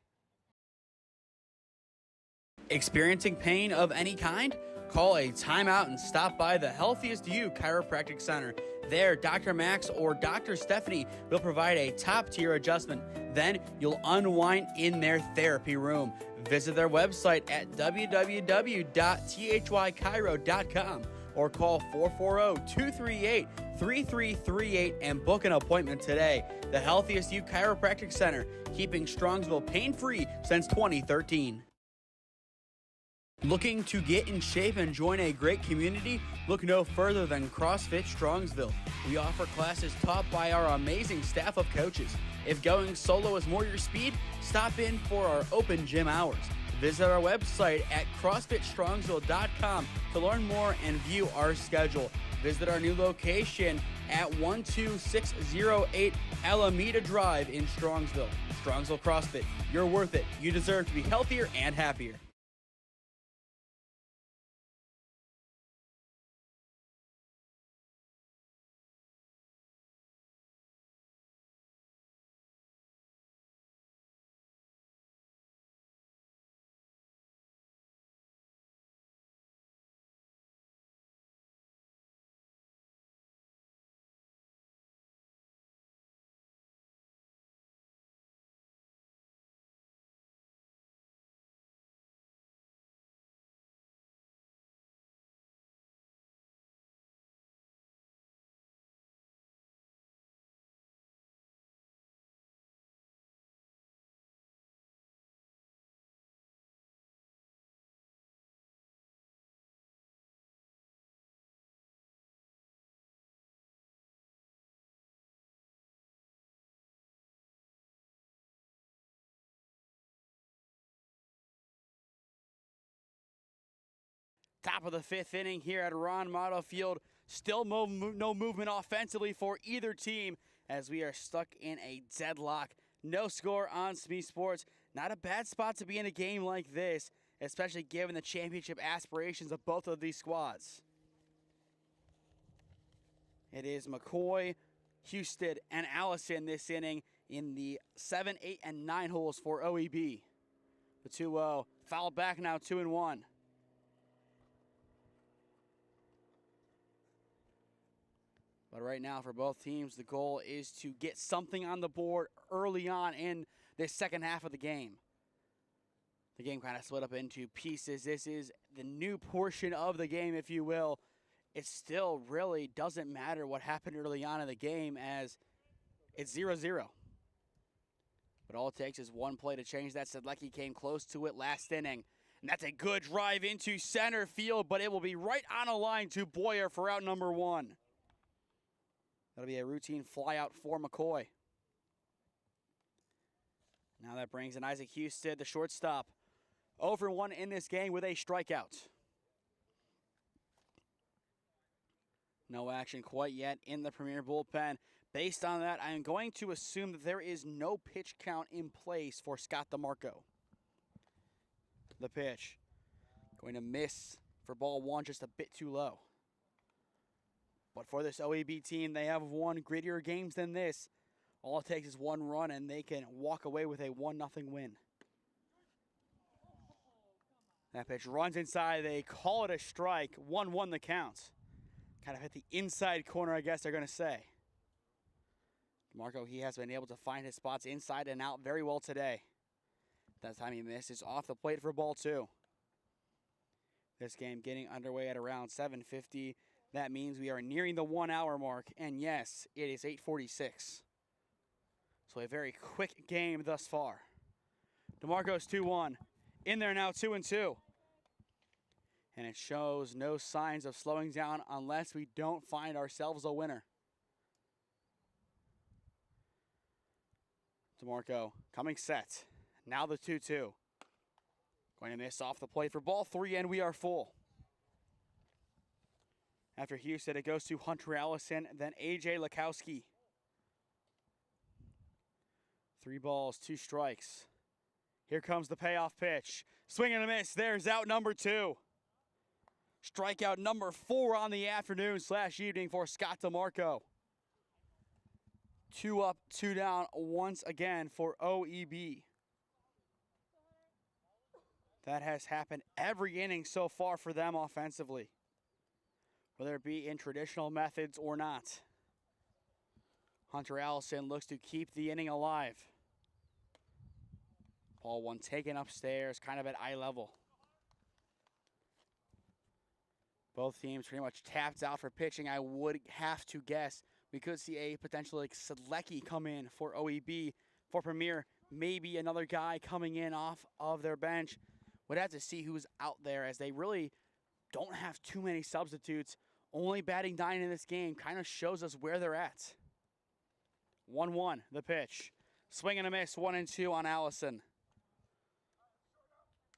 Experiencing pain of any kind? Call a timeout and stop by the Healthiest You Chiropractic Center. There, Dr. Max or Dr. Stephanie will provide a top-tier adjustment. Then you'll unwind in their therapy room. Visit their website at www.thychiro.com or call 440-238-3338 and book an appointment today. The Healthiest You Chiropractic Center, keeping Strongsville pain-free since 2013. Looking to get in shape and join a great community? Look no further than CrossFit Strongsville. We offer classes taught by our amazing staff of coaches. If going solo is more your speed, stop in for our open gym hours. Visit our website at CrossFitStrongsville.com to learn more and view our schedule. Visit our new location at 12608 Alameda Drive in Strongsville. Strongsville CrossFit, you're worth it. You deserve to be healthier and happier. Top of the fifth inning here at Ron Mottl Field. Still no movement offensively for either team as we are stuck in a deadlock. No score on SmeeSports. Not a bad spot to be in a game like this, especially given the championship aspirations of both of these squads. It is McCoy, Houston, and Allison this inning in the 7, 8, and 9 holes for OEB. The 2-0 foul back now 2-1. But right now for both teams, the goal is to get something on the board early on in this second half of the game. The game kind of split up into pieces. This is the new portion of the game, if you will. It still really doesn't matter what happened early on in the game as it's 0-0. But all it takes is one play to change that. Sedlecki came close to it last inning. And that's a good drive into center field, but it will be right on a line to Boyer for out number 1. That'll be a routine flyout for McCoy. Now that brings in Isaac Houston, the shortstop. 0-1 in this game with a strikeout. No action quite yet in the Premier bullpen. Based on that, I am going to assume that there is no pitch count in place for Scott DeMarco. The pitch. Going to miss for ball 1, just a bit too low. But for this OEB team, they have won grittier games than this. All it takes is one run, and they can walk away with a 1-0 win. That pitch runs inside. They call it a strike. 1-1 the count. Kind of hit the inside corner, I guess they're going to say. DeMarco, he has been able to find his spots inside and out very well today. That time he misses off the plate for ball 2. This game getting underway at around 7:50. That means we are nearing the 1 hour mark, and yes, it is 8:46. So a very quick game thus far. DeMarco's 2-1. In there now, 2-2. And it shows no signs of slowing down unless we don't find ourselves a winner. DeMarco coming set. Now the 2-2. Going to miss off the plate for ball 3, and we are full. After Houston, it goes to Hunter Allison, then A.J. Lekowski. 3 balls, 2 strikes. Here comes the payoff pitch. Swing and a miss. There's out number 2. Strikeout number 4 on the afternoon/evening for Scott DeMarco. 2 up, 2 down once again for OEB. That has happened every inning so far for them offensively, whether it be in traditional methods or not. Hunter Allison looks to keep the inning alive. Ball 1 taken upstairs, kind of at eye level. Both teams pretty much tapped out for pitching. I would have to guess we could see a potential like Sedlecki come in for OEB. For Premier, maybe another guy coming in off of their bench. Would have to see who's out there, as they really don't have too many substitutes. Only batting 9 in this game kind of shows us where they're at. 1-1, the pitch. Swing and a miss, 1-2 on Allison.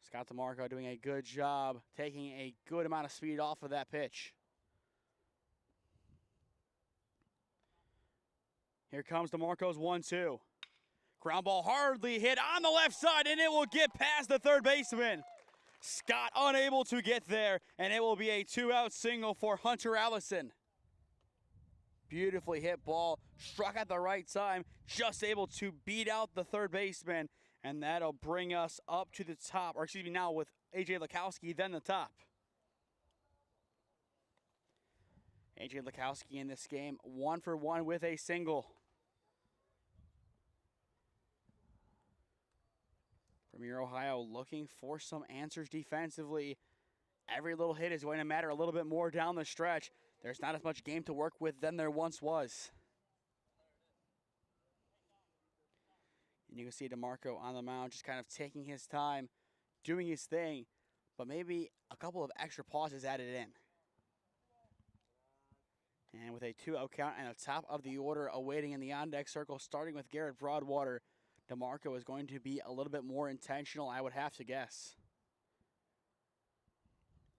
Scott DeMarco doing a good job, taking a good amount of speed off of that pitch. Here comes DeMarco's 1-2. Ground ball hardly hit on the left side, and it will get past the third baseman. Scott unable to get there, and it will be a 2-out single for Hunter Allison. Beautifully hit ball, struck at the right time, just able to beat out the third baseman, and that'll bring us up to the top, or excuse me, now with A.J. Lukowski, then the top. A.J. Lukowski in this game, 1 for 1 with a single. Premier Ohio looking for some answers defensively. Every little hit is going to matter a little bit more down the stretch. There's not as much game to work with than there once was. And you can see DeMarco on the mound just kind of taking his time, doing his thing, but maybe a couple of extra pauses added in. And with a 2-out count and a top of the order awaiting in the on-deck circle, starting with Garrett Broadwater, DeMarco is going to be a little bit more intentional, I would have to guess.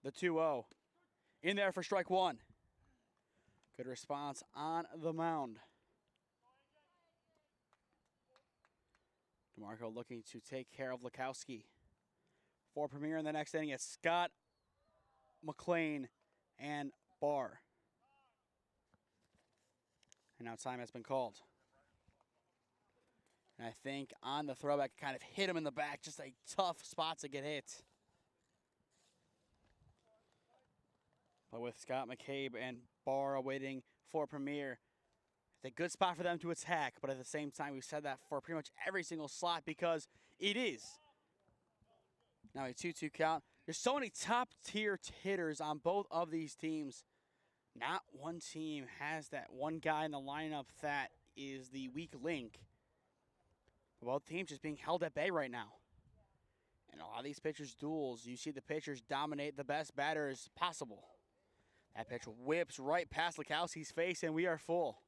The 2-0. In there for strike one. Good response on the mound. DeMarco looking to take care of Lukowski. For Premier in the next inning, it's Scott, McLean, and Barr. And now time has been called. And I think on the throwback, kind of hit him in the back. Just a tough spot to get hit. But with Scott McCabe and Barr awaiting for Premier, it's a good spot for them to attack. But at the same time, we've said that for pretty much every single slot because it is. Now a 2-2 count. There's so many top-tier hitters on both of these teams. Not one team has that one guy in the lineup that is the weak link. Both teams just being held at bay right now. And a lot of these pitchers' duels, you see the pitchers dominate the best batters possible. That pitch whips right past Lukowski's face, and we are full.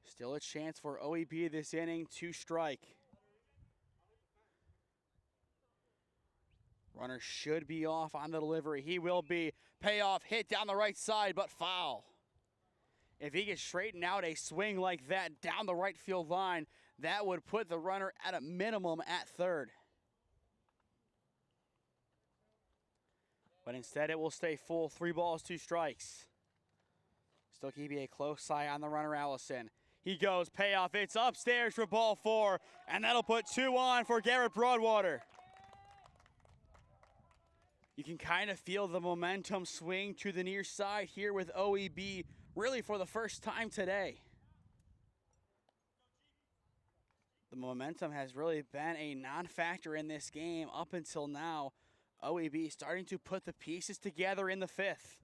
Still a chance for OEB this inning to strike. Runner should be off on the delivery. He will be. Payoff, hit down the right side, but foul. If he can straighten out a swing like that down the right field line, that would put the runner at a minimum at third. But instead it will stay full, 3 balls, 2 strikes. Still keeping a close eye on the runner, Allison. He goes, payoff, it's upstairs for ball 4, and that'll put 2 on for Garrett Broadwater. You can kind of feel the momentum swing to the near side here with OEB, really for the first time today. The momentum has really been a non-factor in this game up until now. OEB starting to put the pieces together in the 5th.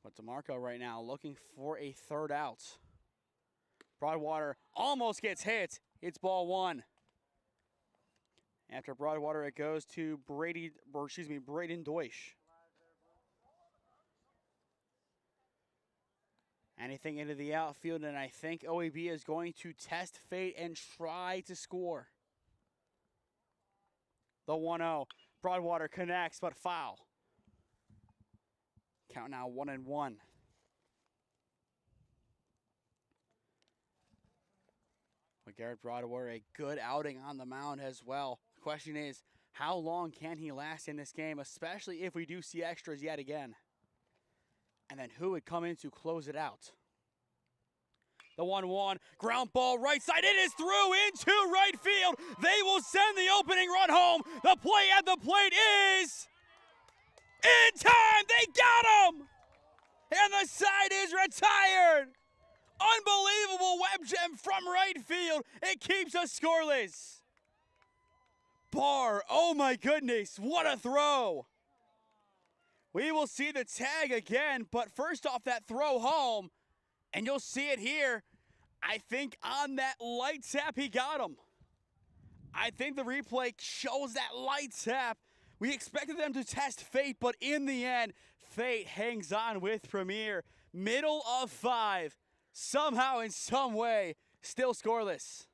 But DeMarco right now looking for a 3rd out. Broadwater almost gets hit. It's ball 1. After Broadwater, it goes to Braden Deutsch. Anything into the outfield, and I think OEB is going to test fate and try to score. The 1-0. Broadwater connects, but foul. Count now 1-1. But Garrett Broadwater, a good outing on the mound as well. The question is, how long can he last in this game, especially if we do see extras yet again? And then who would come in to close it out? The 1-1, ground ball right side. It is through into right field. They will send the opening run home. The play at the plate is in time. They got him. And the side is retired. Unbelievable web gem from right field. It keeps us scoreless. Barr, oh my goodness, what a throw. We will see the tag again, but first off that throw home, and you'll see it here. I think on that light tap, he got him. I think the replay shows that light tap. We expected them to test Fate, but in the end, Fate hangs on with Premier. Middle of 5, somehow, in some way, still scoreless.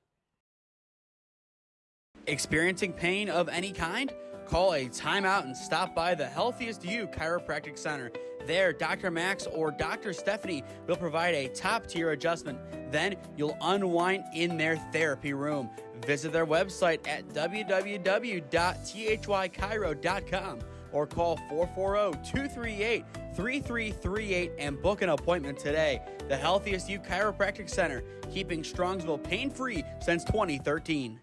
Experiencing pain of any kind? Call a timeout and stop by the Healthiest You Chiropractic Center. There, Dr. Max or Dr. Stephanie will provide a top-tier adjustment. Then you'll unwind in their therapy room. Visit their website at www.thychiro.com or call 440-238-3338 and book an appointment today. The Healthiest You Chiropractic Center, keeping Strongsville pain-free since 2013.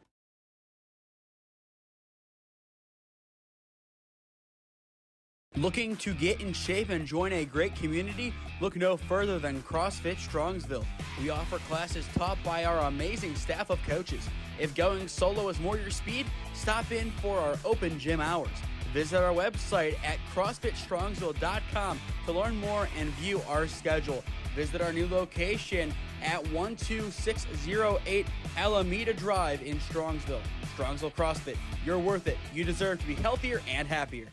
Looking to get in shape and join a great community? Look no further than CrossFit Strongsville. We offer classes taught by our amazing staff of coaches. If going solo is more your speed, stop in for our open gym hours. Visit our website at CrossFitStrongsville.com to learn more and view our schedule. Visit our new location at 12608 Alameda Drive in Strongsville. Strongsville CrossFit, you're worth it. You deserve to be healthier and happier.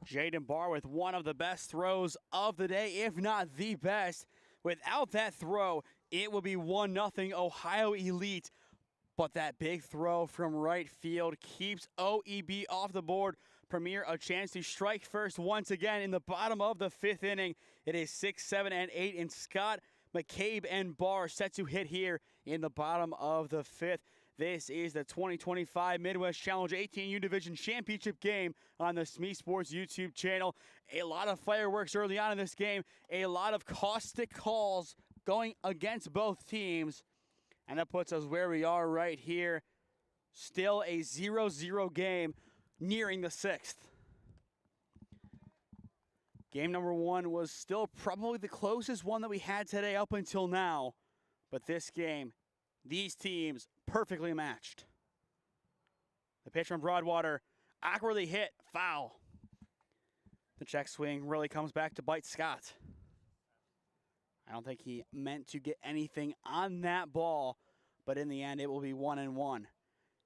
Jaden Barr with one of the best throws of the day, if not the best. Without that throw, it will be 1-0 Ohio Elite. But that big throw from right field keeps OEB off the board. Premier a chance to strike first once again in the bottom of the 5th inning. It is 6, 7, and 8, and Scott, McCabe, and Barr set to hit here in the bottom of the 5th. This is the 2025 Midwest Challenge 18U Division Championship game on the SmeeSports YouTube channel. A lot of fireworks early on in this game. A lot of caustic calls going against both teams. And that puts us where we are right here. Still a 0-0 game nearing the 6th. Game number 1 was still probably the closest one that we had today up until now. But this game, these teams perfectly matched. The pitch from Broadwater, awkwardly hit, foul. The check swing really comes back to bite Scott. I don't think he meant to get anything on that ball, but in the end it will be 1-1.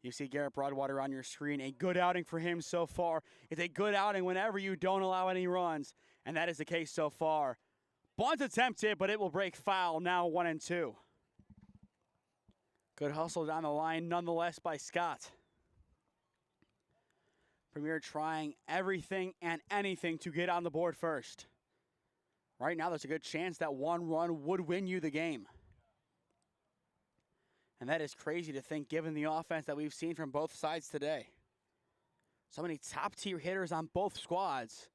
You see Garrett Broadwater on your screen. A good outing for him so far. It's a good outing whenever you don't allow any runs, and that is the case so far. Bunt attempted, but it will break foul, now 1-2. Good hustle down the line nonetheless by Scott. Premier trying everything and anything to get on the board first. Right now there's a good chance that one run would win you the game. And that is crazy to think given the offense that we've seen from both sides today. So many top-tier hitters on both squads.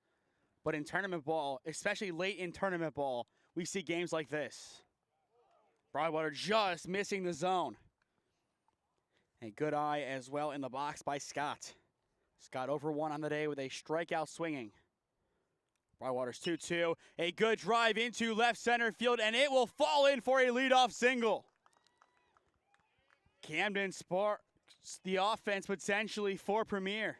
But in tournament ball, especially late in tournament ball, we see games like this. Broadwater just missing the zone. A good eye as well in the box by Scott. Scott over 1 on the day with a strikeout swinging. Broadwater's 2-2. A good drive into left center field, and it will fall in for a leadoff single. Camden sparks the offense potentially for Premier.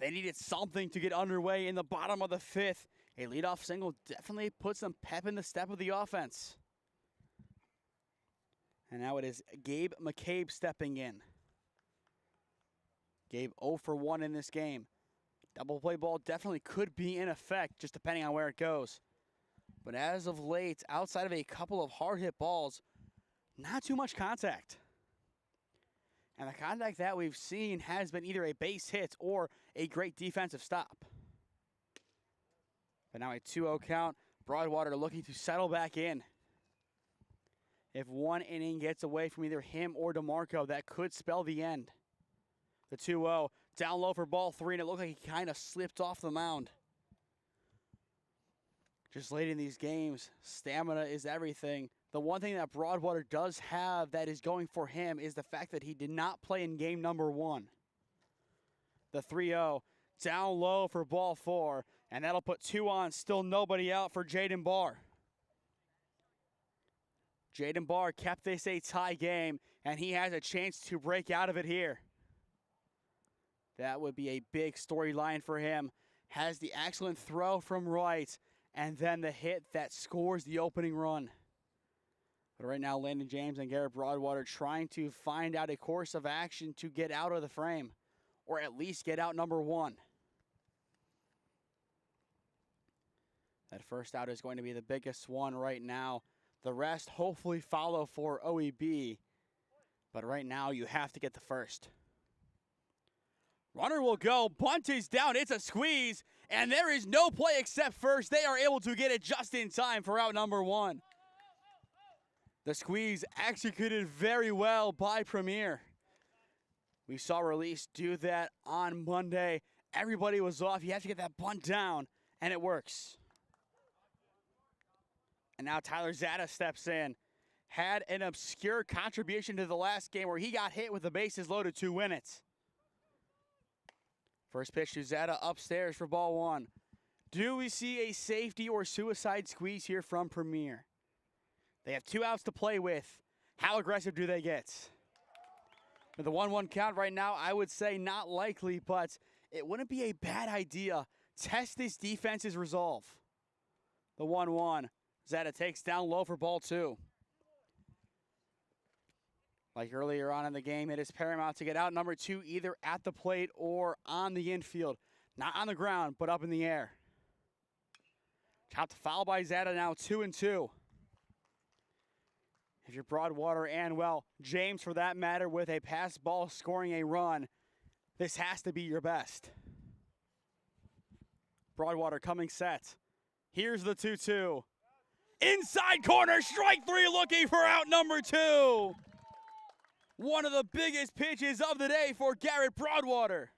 They needed something to get underway in the bottom of the 5th. A leadoff single definitely puts some pep in the step of the offense. And now it is Gabe McCabe stepping in. Gabe 0 for 1 in this game. Double play ball definitely could be in effect, just depending on where it goes. But as of late, outside of a couple of hard hit balls, not too much contact. And the contact that we've seen has been either a base hit or a great defensive stop. But now a 2-0 count. Broadwater looking to settle back in. If one inning gets away from either him or DeMarco, that could spell the end. The 2-0, down low for ball 3, and it looked like he kind of slipped off the mound. Just late in these games, stamina is everything. The one thing that Broadwater does have that is going for him is the fact that he did not play in game number 1. The 3-0, down low for ball 4, and that'll put 2 on, still nobody out for Jaden Barr. Jaden Barr kept this a tie game, and he has a chance to break out of it here. That would be a big storyline for him. Has the excellent throw from right, and then the hit that scores the opening run. But right now, Landon James and Garrett Broadwater trying to find out a course of action to get out of the frame, or at least get out number one. That first out is going to be the biggest one right now. The rest hopefully follow for OEB, but right now you have to get the first. Runner will go, bunt is down, it's a squeeze, and there is no play except first. They are able to get it just in time for out number one. The squeeze executed very well by Premier. We saw Release do that on Monday. Everybody was off. You have to get that bunt down, and it works. And now Tyler Zada steps in. Had an obscure contribution to the last game where he got hit with the bases loaded to win it. First pitch to Zada upstairs for ball one. Do we see a safety or suicide squeeze here from Premier? They have 2 outs to play with. How aggressive do they get? With the 1-1 count right now, I would say not likely, but it wouldn't be a bad idea. Test this defense's resolve. The 1-1. Zada takes down low for ball two. Like earlier on in the game, it is paramount to get out number two either at the plate or on the infield. Not on the ground, but up in the air. Chopped foul by Zada, now 2-2. If you're Broadwater and, well, James for that matter, with a pass ball scoring a run, this has to be your best. Broadwater coming set. Here's the 2-2. Inside corner, strike three, looking for out number two. One of the biggest pitches of the day for Garrett Broadwater.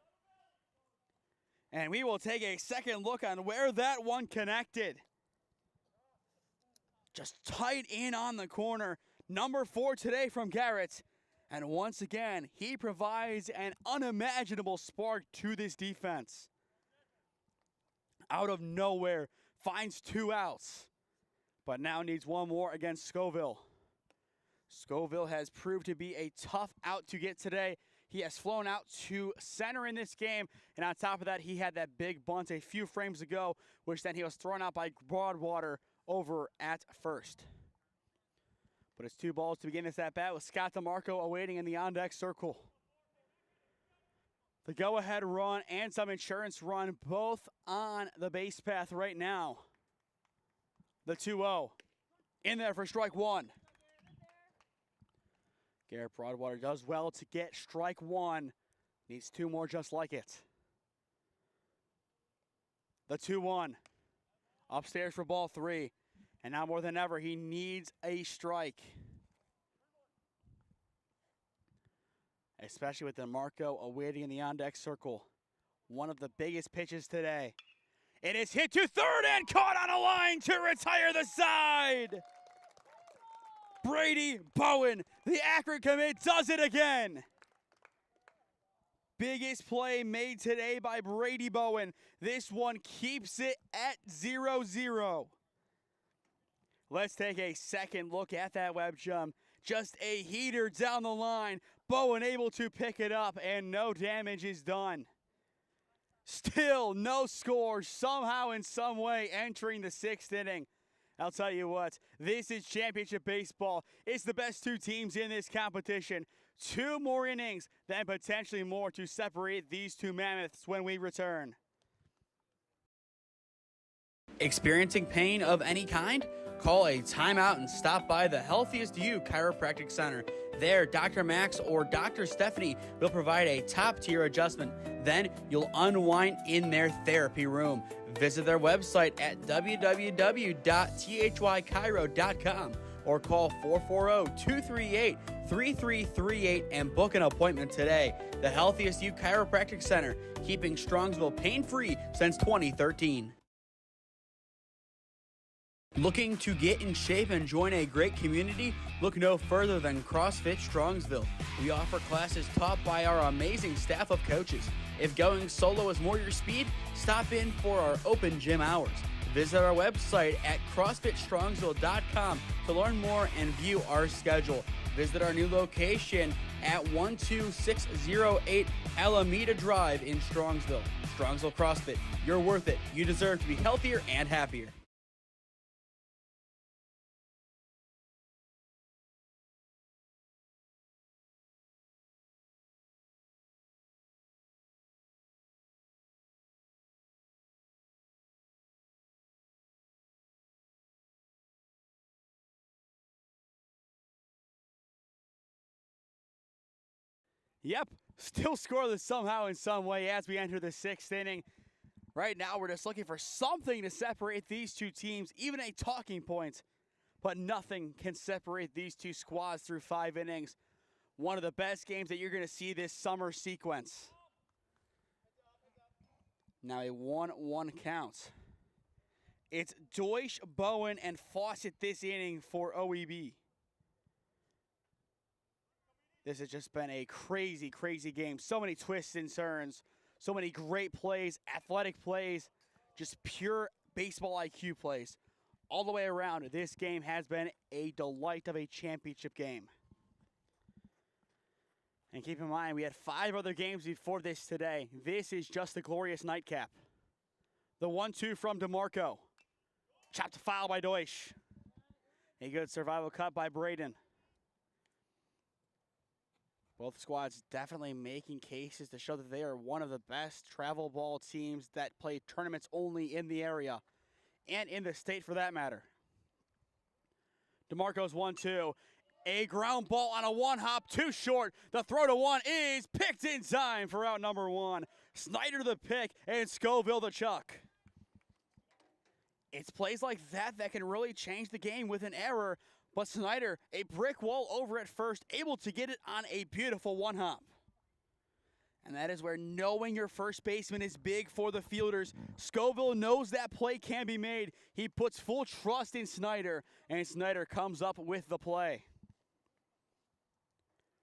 And we will take a second look on where that one connected. Just tight in on the corner. Number 4 today from Garrett. And once again, he provides an unimaginable spark to this defense. Out of nowhere, finds 2 outs. But now needs one more against Scoville. Scoville has proved to be a tough out to get today. He has flown out to center in this game, and on top of that, he had that big bunt a few frames ago, which then he was thrown out by Broadwater over at first. But it's 2 balls to begin this at-bat with Scott DeMarco awaiting in the on-deck circle. The go-ahead run and some insurance run both on the base path right now. The 2-0 in there for strike one. Garrett Broadwater does well to get strike one. Needs 2 more just like it. The 2-1. Upstairs for ball 3. And now more than ever, he needs a strike. Especially with DeMarco awaiting in the on-deck circle. One of the biggest pitches today. It is hit to third and caught on a line to retire the side. Brady Bowen, the Akron commit, does it again. Biggest play made today by Brady Bowen. This one keeps it at 0-0. Let's take a second look at that web jump. Just a heater down the line. Bowen able to pick it up, and no damage is done. Still no score, somehow in some way entering the 6th inning. I'll tell you what, this is championship baseball. It's the best 2 teams in this competition. 2 more innings, then potentially more to separate these 2 mammoths when we return. Experiencing pain of any kind? Call a timeout and stop by the Healthiest You Chiropractic Center. There, Dr. Max or Dr. Stephanie will provide a top-tier adjustment. Then you'll unwind in their therapy room. Visit their website at www.thychiro.com or call 440-238-3338 and book an appointment today. The Healthiest You Chiropractic Center, keeping Strongsville pain-free since 2013. Looking to get in shape and join a great community? Look no further than CrossFit Strongsville. We offer classes taught by our amazing staff of coaches. If going solo is more your speed, stop in for our open gym hours. Visit our website at CrossFitStrongsville.com to learn more and view our schedule. Visit our new location at 12608 Alameda Drive in Strongsville. Strongsville CrossFit, you're worth it. You deserve to be healthier and happier. Yep, still scoreless somehow in some way as we enter the sixth inning. Right now, we're just looking for something to separate these two teams, even a talking point. But nothing can separate these two squads through 5 innings. One of the best games that you're going to see this summer sequence. Now a 1-1 count. It's Deutsch, Bowen, and Fawcett this inning for OEB. This has just been a crazy, crazy game. So many twists and turns. So many great plays, athletic plays, just pure baseball IQ plays. All the way around, this game has been a delight of a championship game. And keep in mind, we had 5 other games before this today. This is just the glorious nightcap. The 1-2 from DeMarco. Chopped to foul by Deutsch. A good survival cut by Braden. Both squads definitely making cases to show that they are one of the best travel ball teams that play tournaments only in the area and in the state for that matter. DeMarco's 1-2. A ground ball on a one-hop, too short. The throw to one is picked in time for out number 1. Snyder the pick and Scoville the chuck. It's plays like that that can really change the game with an error. But Snyder, a brick wall over at first, able to get it on a beautiful one-hop. And that is where knowing your first baseman is big for the fielders. Scoville knows that play can be made. He puts full trust in Snyder, and Snyder comes up with the play.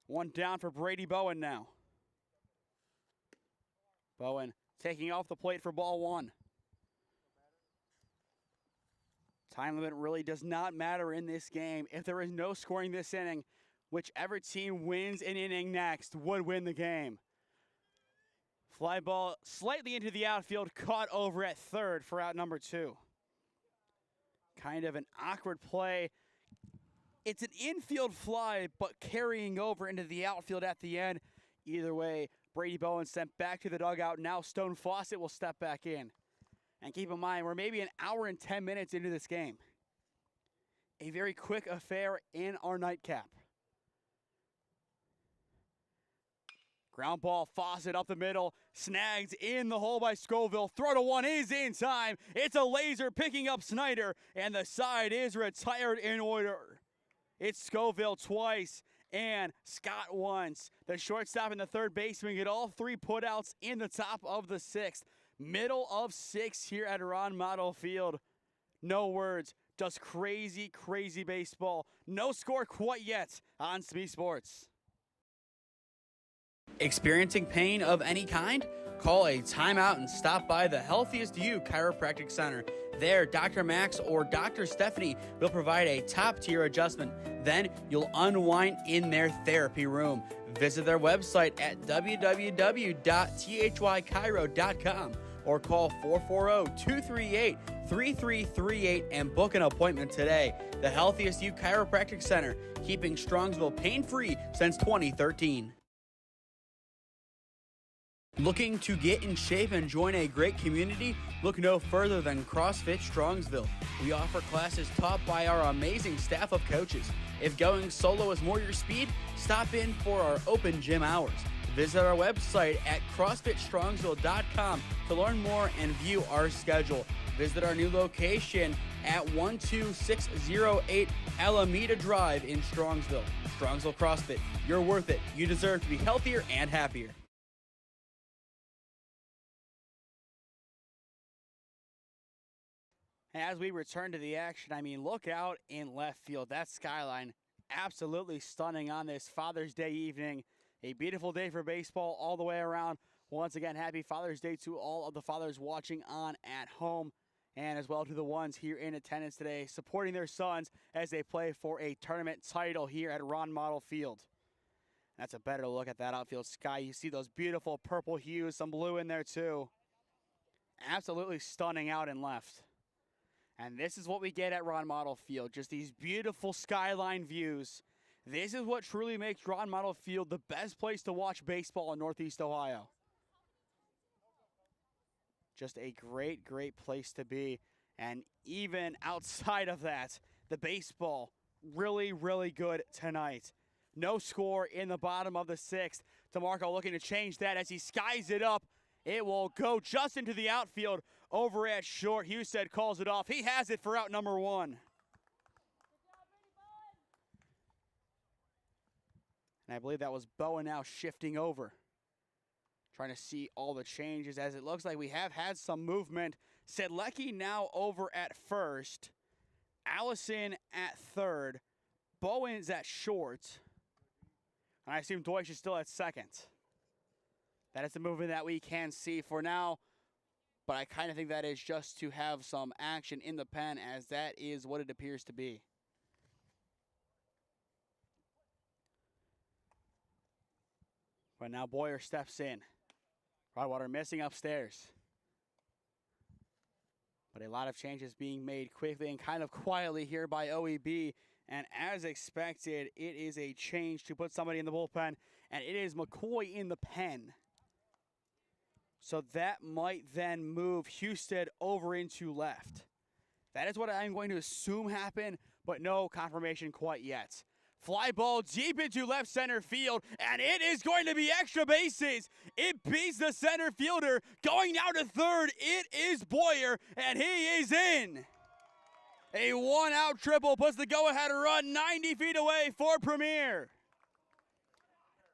1 down for Brady Bowen now. Bowen taking off the plate for ball 1. Time limit really does not matter in this game. If there is no scoring this inning, whichever team wins an inning next would win the game. Fly ball slightly into the outfield, caught over at third for out number 2. Kind of an awkward play. It's an infield fly, but carrying over into the outfield at the end. Either way, Brady Bowen sent back to the dugout. Now Stone Fawcett will step back in. And keep in mind, we're maybe an hour and 10 minutes into this game. A very quick affair in our nightcap. Ground ball, Fawcett up the middle, snagged in the hole by Scoville. Throw to one is in time. It's a laser picking up Snyder, and the side is retired in order. It's Scoville twice and Scott once. The shortstop and the third baseman get all 3 putouts in the top of the 6th. Middle of 6 here at Ron Mottl Field. No words, just crazy, crazy baseball. No score quite yet on SmeeSports. Experiencing pain of any kind? Call a timeout and stop by the Healthiest You Chiropractic Center. There, Dr. Max or Dr. Stephanie will provide a top-tier adjustment. Then you'll unwind in their therapy room. Visit their website at www.thychiro.com or call 440-238-3338 and book an appointment today. The Healthiest You Chiropractic Center, keeping Strongsville pain-free since 2013. Looking to get in shape and join a great community? Look no further than CrossFit Strongsville. We offer classes taught by our amazing staff of coaches. If going solo is more your speed, stop in for our open gym hours. Visit our website at CrossFitStrongsville.com to learn more and view our schedule. Visit our new location at 12608 Alameda Drive in Strongsville. Strongsville CrossFit, you're worth it. You deserve to be healthier and happier. As we return to the action, I mean, look out in left field. That skyline, absolutely stunning on this Father's Day evening. A beautiful day for baseball all the way around. Once again, happy Father's Day to all of the fathers watching on at home. and as well to the ones here in attendance today, supporting their sons as they play for a tournament title here at Ron Mottl Field. That's a better look at that outfield sky. You see those beautiful purple hues, some blue in there too. Absolutely stunning out and left. And this is what we get at Ron Mottl Field, just these beautiful skyline views. This is what truly makes Ron Mottl Field the best place to watch baseball in Northeast Ohio. Just a great, great place to be. And even outside of that, the baseball really, really good tonight. No score in the bottom of the sixth. DeMarco looking to change that as he skies it up. It will go just into the outfield over at short. Husted calls it off. He has it for out number one. And I believe that was Bowen now shifting over. Trying to see all the changes as it looks like we have had some movement. Sedlecki now over at first. Allison at third. Bowen's at short. And I assume Deutsch is still at second. That is the movement that we can see for now. But I kind of think that is just to have some action in the pen, as that is what it appears to be. But now Boyer steps in. Broadwater missing upstairs. But a lot of changes being made quickly and kind of quietly here by OEB. And as expected, it is a change to put somebody in the bullpen. And it is McCoy in the pen. So that might then move Husted over into left. That is what I'm going to assume happened, but no confirmation quite yet. Fly ball deep into left center field, and it is going to be extra bases. It beats the center fielder. Going now to third, it is Boyer, and he is in. A one-out triple puts the go-ahead run 90 feet away for Premier.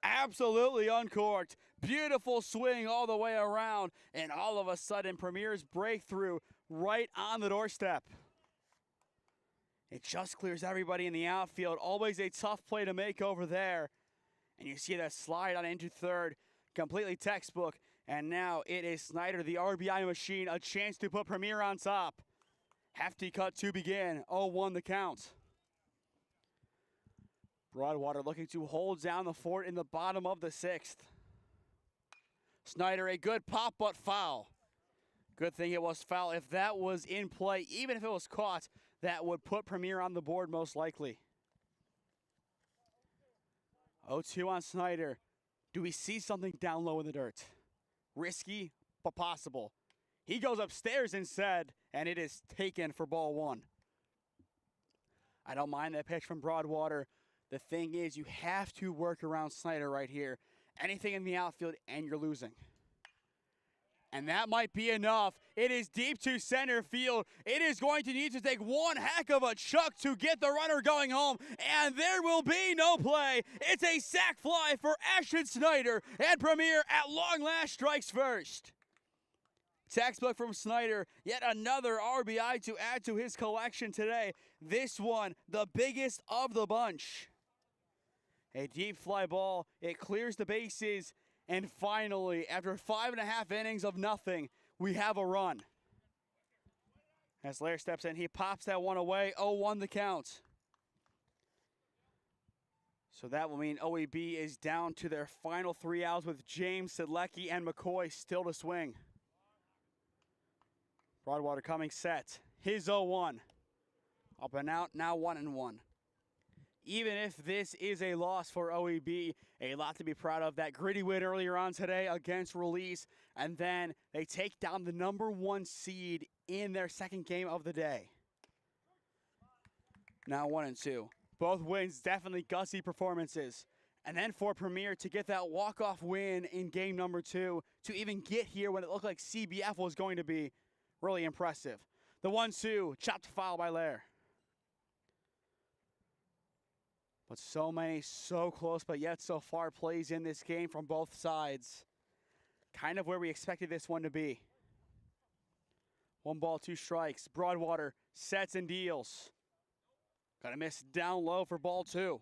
Absolutely uncorked. Beautiful swing all the way around, and all of a sudden, Premier's breakthrough right on the doorstep. It just clears everybody in the outfield. Always a tough play to make over there. And you see that slide on into third, completely textbook. And now it is Snyder, the RBI machine, a chance to put Premier on top. Hefty cut to begin. 0-1 the count. Broadwater looking to hold down the fort in the bottom of the sixth. Snyder, a good pop, but foul. Good thing it was foul. If that was in play, even if it was caught, that would put Premier on the board most likely. 0-2 on Snyder. Do we see something down low in the dirt? Risky, but possible. He goes upstairs instead, and it is taken for ball one. I don't mind that pitch from Broadwater. The thing is, you have to work around Snyder right here. Anything in the outfield, and you're losing. And that might be enough. It is deep to center field. It is going to need to take one heck of a chuck to get the runner going home. And there will be no play. It's a sac fly for Ashton Snyder. And Premier at long last strikes first. Textbook from Snyder. Yet another RBI to add to his collection today. This one, the biggest of the bunch. A deep fly ball. It clears the bases. And finally, after 5.5 innings of nothing, we have a run. As Lair steps in, he pops that one away. 0-1 the count. So that will mean OEB is down to their final 3 outs with James, Sedlecki, and McCoy still to swing. Broadwater coming set. His 0-1. Up and out, now 1-1. Even if this is a loss for OEB, a lot to be proud of. That gritty win earlier on today against Release, and then they take down the #1 seed in their second game of the day. Now 1-2. Both wins definitely gutsy performances. And then for Premier to get that walk-off win in game number 2, to even get here when it looked like CBF was going to be, really impressive. The 1-2, chopped foul by Lair. But so many, so close, but yet so far plays in this game from both sides. Kind of where we expected this one to be. 1 ball, 2 strikes. Broadwater sets and deals. Got to miss down low for ball 2.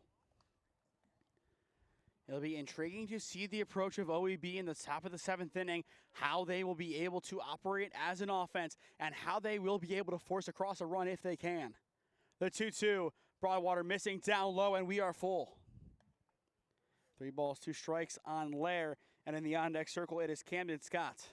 It'll be intriguing to see the approach of OEB in the top of the 7th inning, how they will be able to operate as an offense, and how they will be able to force across a run if they can. The 2-2, Broadwater missing down low, and we are full. 3 balls, 2 strikes on Lair, and in the on-deck circle, it is Camden Scott.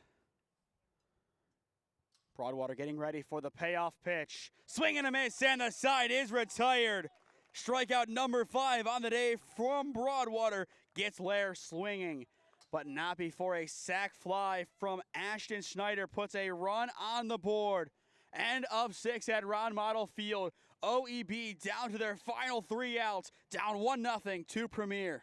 Broadwater getting ready for the payoff pitch. Swing and a miss, and the side is retired. Strikeout number 5 on the day from Broadwater gets Lair swinging, but not before a sac fly from Ashton Schneider puts a run on the board. End of 6 at Ron Mottl Field. OEB down to their final 3 outs, down 1-0 to Premier.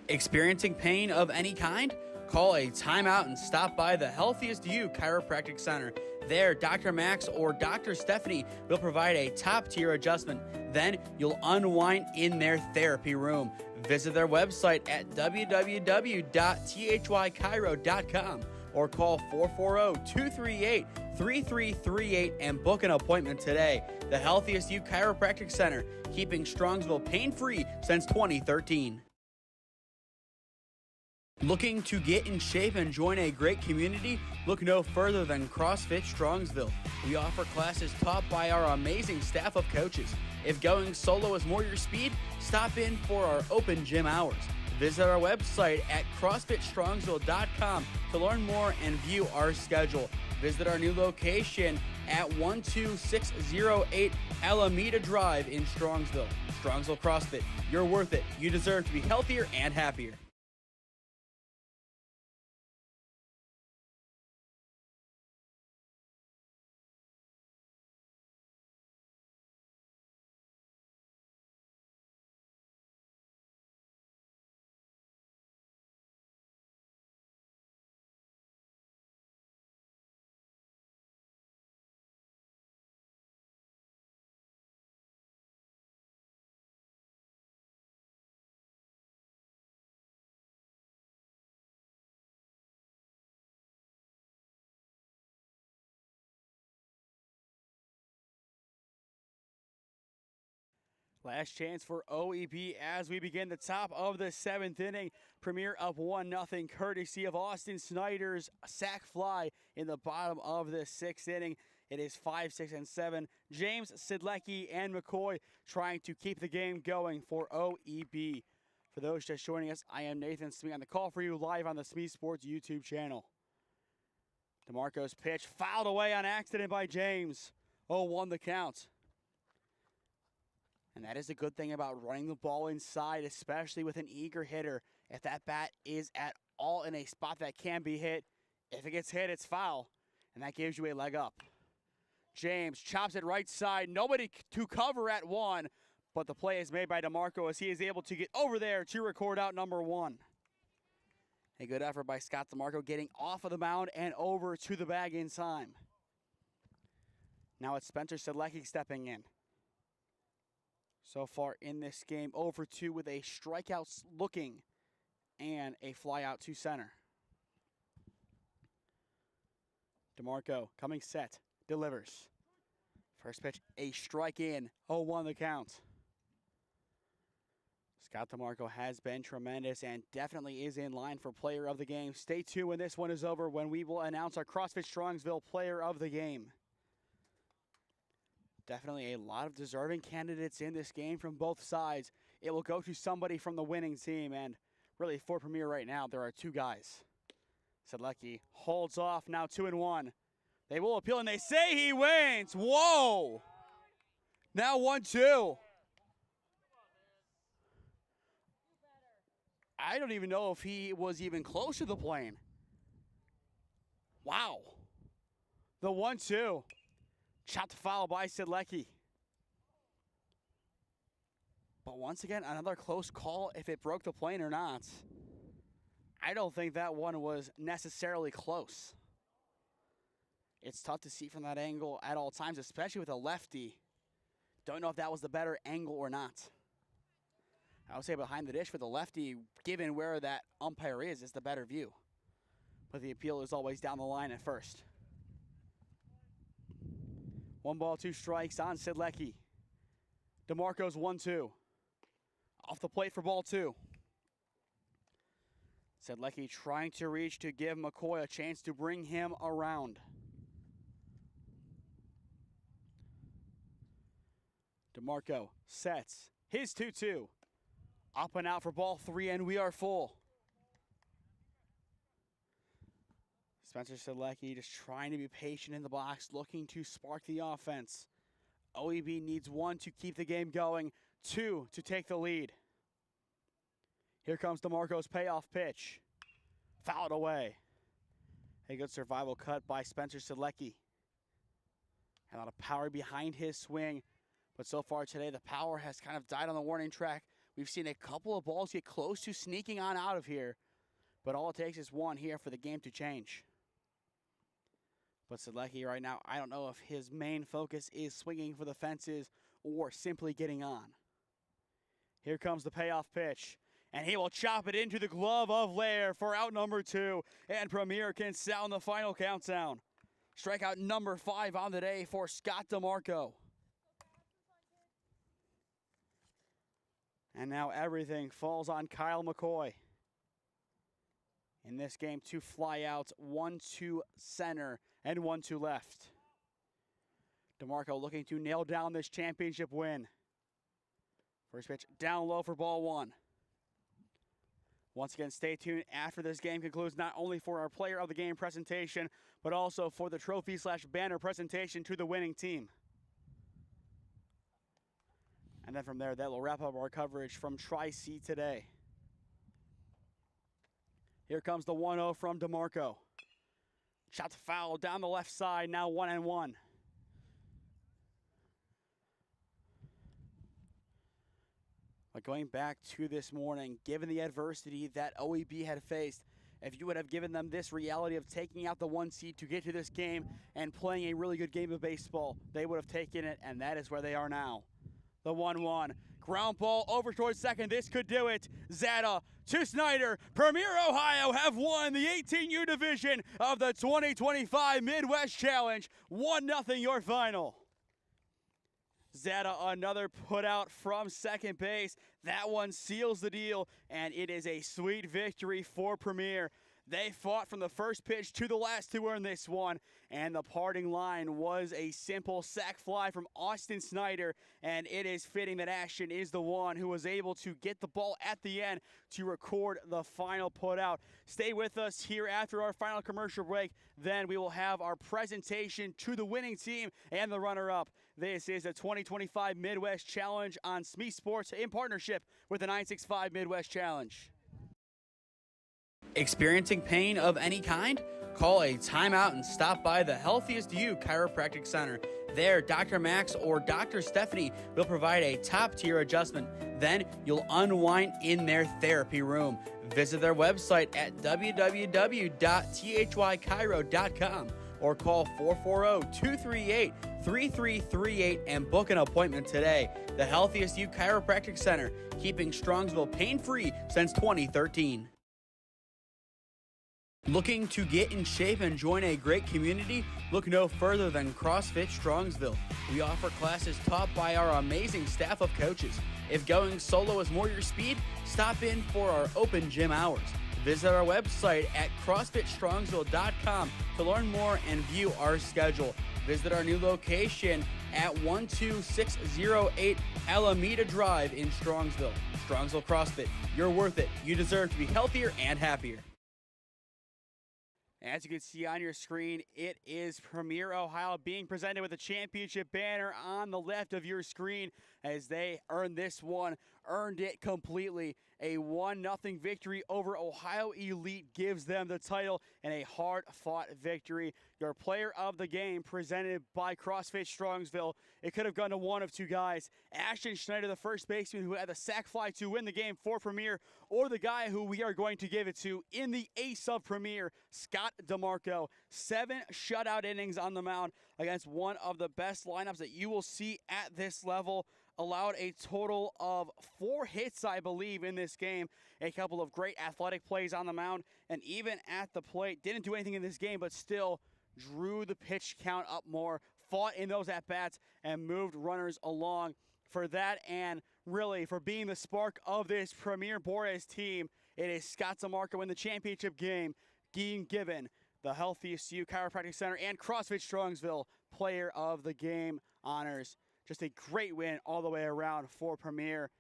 Experiencing pain of any kind? Call a timeout and stop by the Healthiest You Chiropractic Center. There, Dr. Max or Dr. Stephanie will provide a top-tier adjustment. Then you'll unwind in their therapy room. Visit their website at www.thychiro.com or call 440-238-3338 and book an appointment today. The Healthiest You Chiropractic Center, keeping Strongsville pain-free since 2013. Looking to get in shape and join a great community? Look no further than CrossFit Strongsville. We offer classes taught by our amazing staff of coaches. If going solo is more your speed, stop in for our open gym hours. Visit our website at CrossFitStrongsville.com to learn more and view our schedule. Visit our new location at 12608 Alameda Drive in Strongsville. Strongsville CrossFit, you're worth it. You deserve to be healthier and happier. Last chance for OEB as we begin the top of the 7th inning. Premier up 1-0, courtesy of Austin Snyder's sac fly in the bottom of the 6th inning. It is 5, 6, and 7. James, Sidlecki, and McCoy trying to keep the game going for OEB. For those just joining us, I am Nathan Smee on the call for you live on the SmeeSports YouTube channel. DeMarco's pitch fouled away on accident by James. 0-1 the count. And that is a good thing about running the ball inside, especially with an eager hitter. If that bat is at all in a spot that can be hit, if it gets hit, it's foul. And that gives you a leg up. James chops it right side. Nobody to cover at 1. But the play is made by DeMarco as he is able to get over there to record out number 1. A good effort by Scott DeMarco getting off of the mound and over to the bag in time. Now it's Spencer Sedlecki stepping in. So far in this game, 0-for-2 with a strikeout looking and a fly out to center. DeMarco coming set, delivers. First pitch, a strike in, 0-1 the count. Scott DeMarco has been tremendous and definitely is in line for player of the game. Stay tuned when this one is over when we will announce our CrossFit Strongsville player of the game. Definitely a lot of deserving candidates in this game from both sides. It will go to somebody from the winning team, and really for Premier right now, there are 2 guys. Sedlecki holds off, now 2-1. They will appeal, and they say he wins. Whoa! Now 1-2. I don't even know if he was even close to the plane. Wow. The 1-2. Chopped foul by Sedlecki. But once again, another close call if it broke the plane or not. I don't think that one was necessarily close. It's tough to see from that angle at all times, especially with a lefty. Don't know if that was the better angle or not. I would say behind the dish for the lefty, given where that umpire is the better view. But the appeal is always down the line at first. 1 ball, 2 strikes on Sedlecki. DeMarco's 1-2. off the plate for ball 2. Sedlecki trying to reach to give McCoy a chance to bring him around. DeMarco sets his 2-2. Up and out for ball 3, and we are full. Spencer Sedlecki just trying to be patient in the box, looking to spark the offense. OEB needs 1 to keep the game going, 2 to take the lead. Here comes DeMarco's payoff pitch. Fouled away. A good survival cut by Spencer Sedlecki. A lot of power behind his swing, but so far today the power has kind of died on the warning track. We've seen a couple of balls get close to sneaking on out of here, but all it takes is 1 here for the game to change. But Sedlecki right now, I don't know if his main focus is swinging for the fences or simply getting on. Here comes the payoff pitch, and he will chop it into the glove of Lair for out number 2, and Premier can sound the final countdown. Strikeout number 5 on the day for Scott DeMarco. And now everything falls on Kyle McCoy. In this game, 2 flyouts, 1 to center, and 1 to left. DeMarco looking to nail down this championship win. First pitch down low for ball 1. Once again, stay tuned after this game concludes, not only for our player of the game presentation, but also for the trophy/banner presentation to the winning team. And then from there, that will wrap up our coverage from Tri-C today. Here comes the 1-0 from DeMarco. Shot foul down the left side, now 1-1. But going back to this morning, given the adversity that OEB had faced, if you would have given them this reality of taking out the 1 seed to get to this game and playing a really good game of baseball, they would have taken it, and that is where they are now. The 1-1. Ground ball over towards second. This could do it. Zada to Snyder. Premier Ohio have won the 18U division of the 2025 Midwest Challenge. 1-0 your final. Zada, another put out from second base. That one seals the deal, and it is a sweet victory for Premier. They fought from the first pitch to the last to earn this one, and the parting line was a simple sac fly from Austin Snyder, and it is fitting that Ashton is the one who was able to get the ball at the end to record the final put out. Stay with us here after our final commercial break. Then we will have our presentation to the winning team and the runner-up. This is the 2025 Midwest Challenge on SmeeSports in partnership with the 965 Midwest Challenge. Experiencing pain of any kind? Call a timeout and stop by the Healthiest You Chiropractic Center. There, Dr. Max or Dr. Stephanie will provide a top-tier adjustment. Then you'll unwind in their therapy room. Visit their website at www.thychiro.com or call 440-238-3338 and book an appointment today. The Healthiest You Chiropractic Center, keeping Strongsville pain-free since 2013. Looking to get in shape and join a great community? Look no further than CrossFit Strongsville. We offer classes taught by our amazing staff of coaches. If going solo is more your speed, stop in for our open gym hours. Visit our website at CrossFitStrongsville.com to learn more and view our schedule. Visit our new location at 12608 Alameda Drive in Strongsville. Strongsville CrossFit, you're worth it. You deserve to be healthier and happier. As you can see on your screen, it is Premier Ohio being presented with a championship banner on the left of your screen as they earned this one, earned it completely. A 1-0 victory over Ohio Elite gives them the title and a hard-fought victory. Your player of the game presented by CrossFit Strongsville. It could have gone to one of two guys. Ashton Schneider, the first baseman who had the sac fly to win the game for Premier, or the guy who we are going to give it to in the ace of Premier, Scott DeMarco. 7 shutout innings on the mound against one of the best lineups that you will see at this level. Allowed a total of 4 hits, I believe, in this game. A couple of great athletic plays on the mound, and even at the plate. Didn't do anything in this game, but still drew the pitch count up more, fought in those at-bats, and moved runners along. For that and really, for being the spark of this Premier Boreas team. It is Scott DeMarco in the championship game, being given the Healthiest You Chiropractic Center and CrossFit Strongsville Player of the Game honors. Just a great win all the way around for Premier.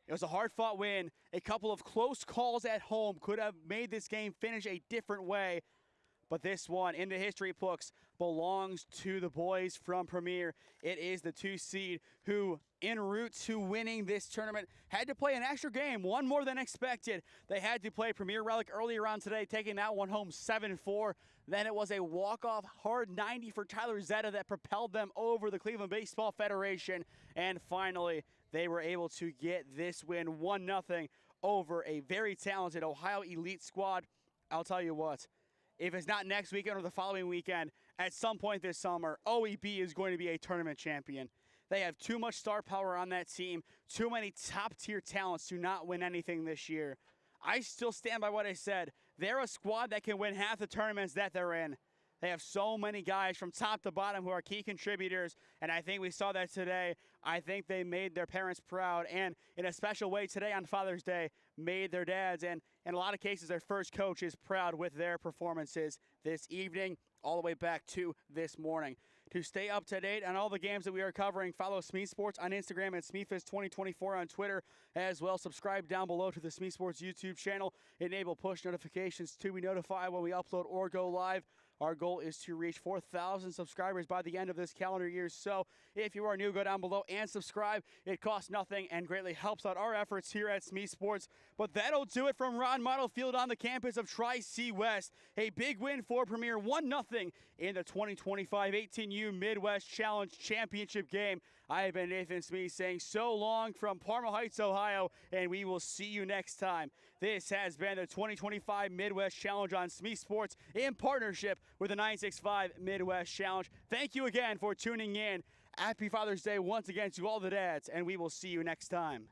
It was a hard-fought win. A couple of close calls at home could have made this game finish a different way. But this one, in the history books, belongs to the boys from Premier. It is the 2 seed who, en route to winning this tournament, had to play an extra game, one more than expected. They had to play Premier Relic earlier on today, taking that one home 7-4. Then it was a walk-off hard 90 for Tyler Zeta that propelled them over the Cleveland Baseball Federation. And finally, they were able to get this win 1-0 over a very talented Ohio Elite squad. I'll tell you what, if it's not next weekend or the following weekend, at some point this summer, OEB is going to be a tournament champion. They have too much star power on that team, too many top-tier talents to not win anything this year. I still stand by what I said. They're a squad that can win half the tournaments that they're in. They have so many guys from top to bottom who are key contributors, and I think we saw that today. I think they made their parents proud, and in a special way today on Father's Day, made their dads, and in a lot of cases, their first coaches proud with their performances this evening, all the way back to this morning. To stay up to date on all the games that we are covering, follow SmeeSports on Instagram and SmeeFist2024 on Twitter as well. Subscribe down below to the SmeeSports YouTube channel. Enable push notifications to be notified when we upload or go live. Our goal is to reach 4,000 subscribers by the end of this calendar year. So if you are new, go down below and subscribe. It costs nothing and greatly helps out our efforts here at SmeeSports. But that'll do it from Ron Mottl Field on the campus of Tri-C West. A big win for Premier, 1-0 in the 2025 18U Midwest Challenge Championship game. I have been Nathan Smee saying so long from Parma Heights, Ohio, and we will see you next time. This has been the 2025 Midwest Challenge on SmeeSports in partnership with the 965 Midwest Challenge. Thank you again for tuning in. Happy Father's Day once again to all the dads, and we will see you next time.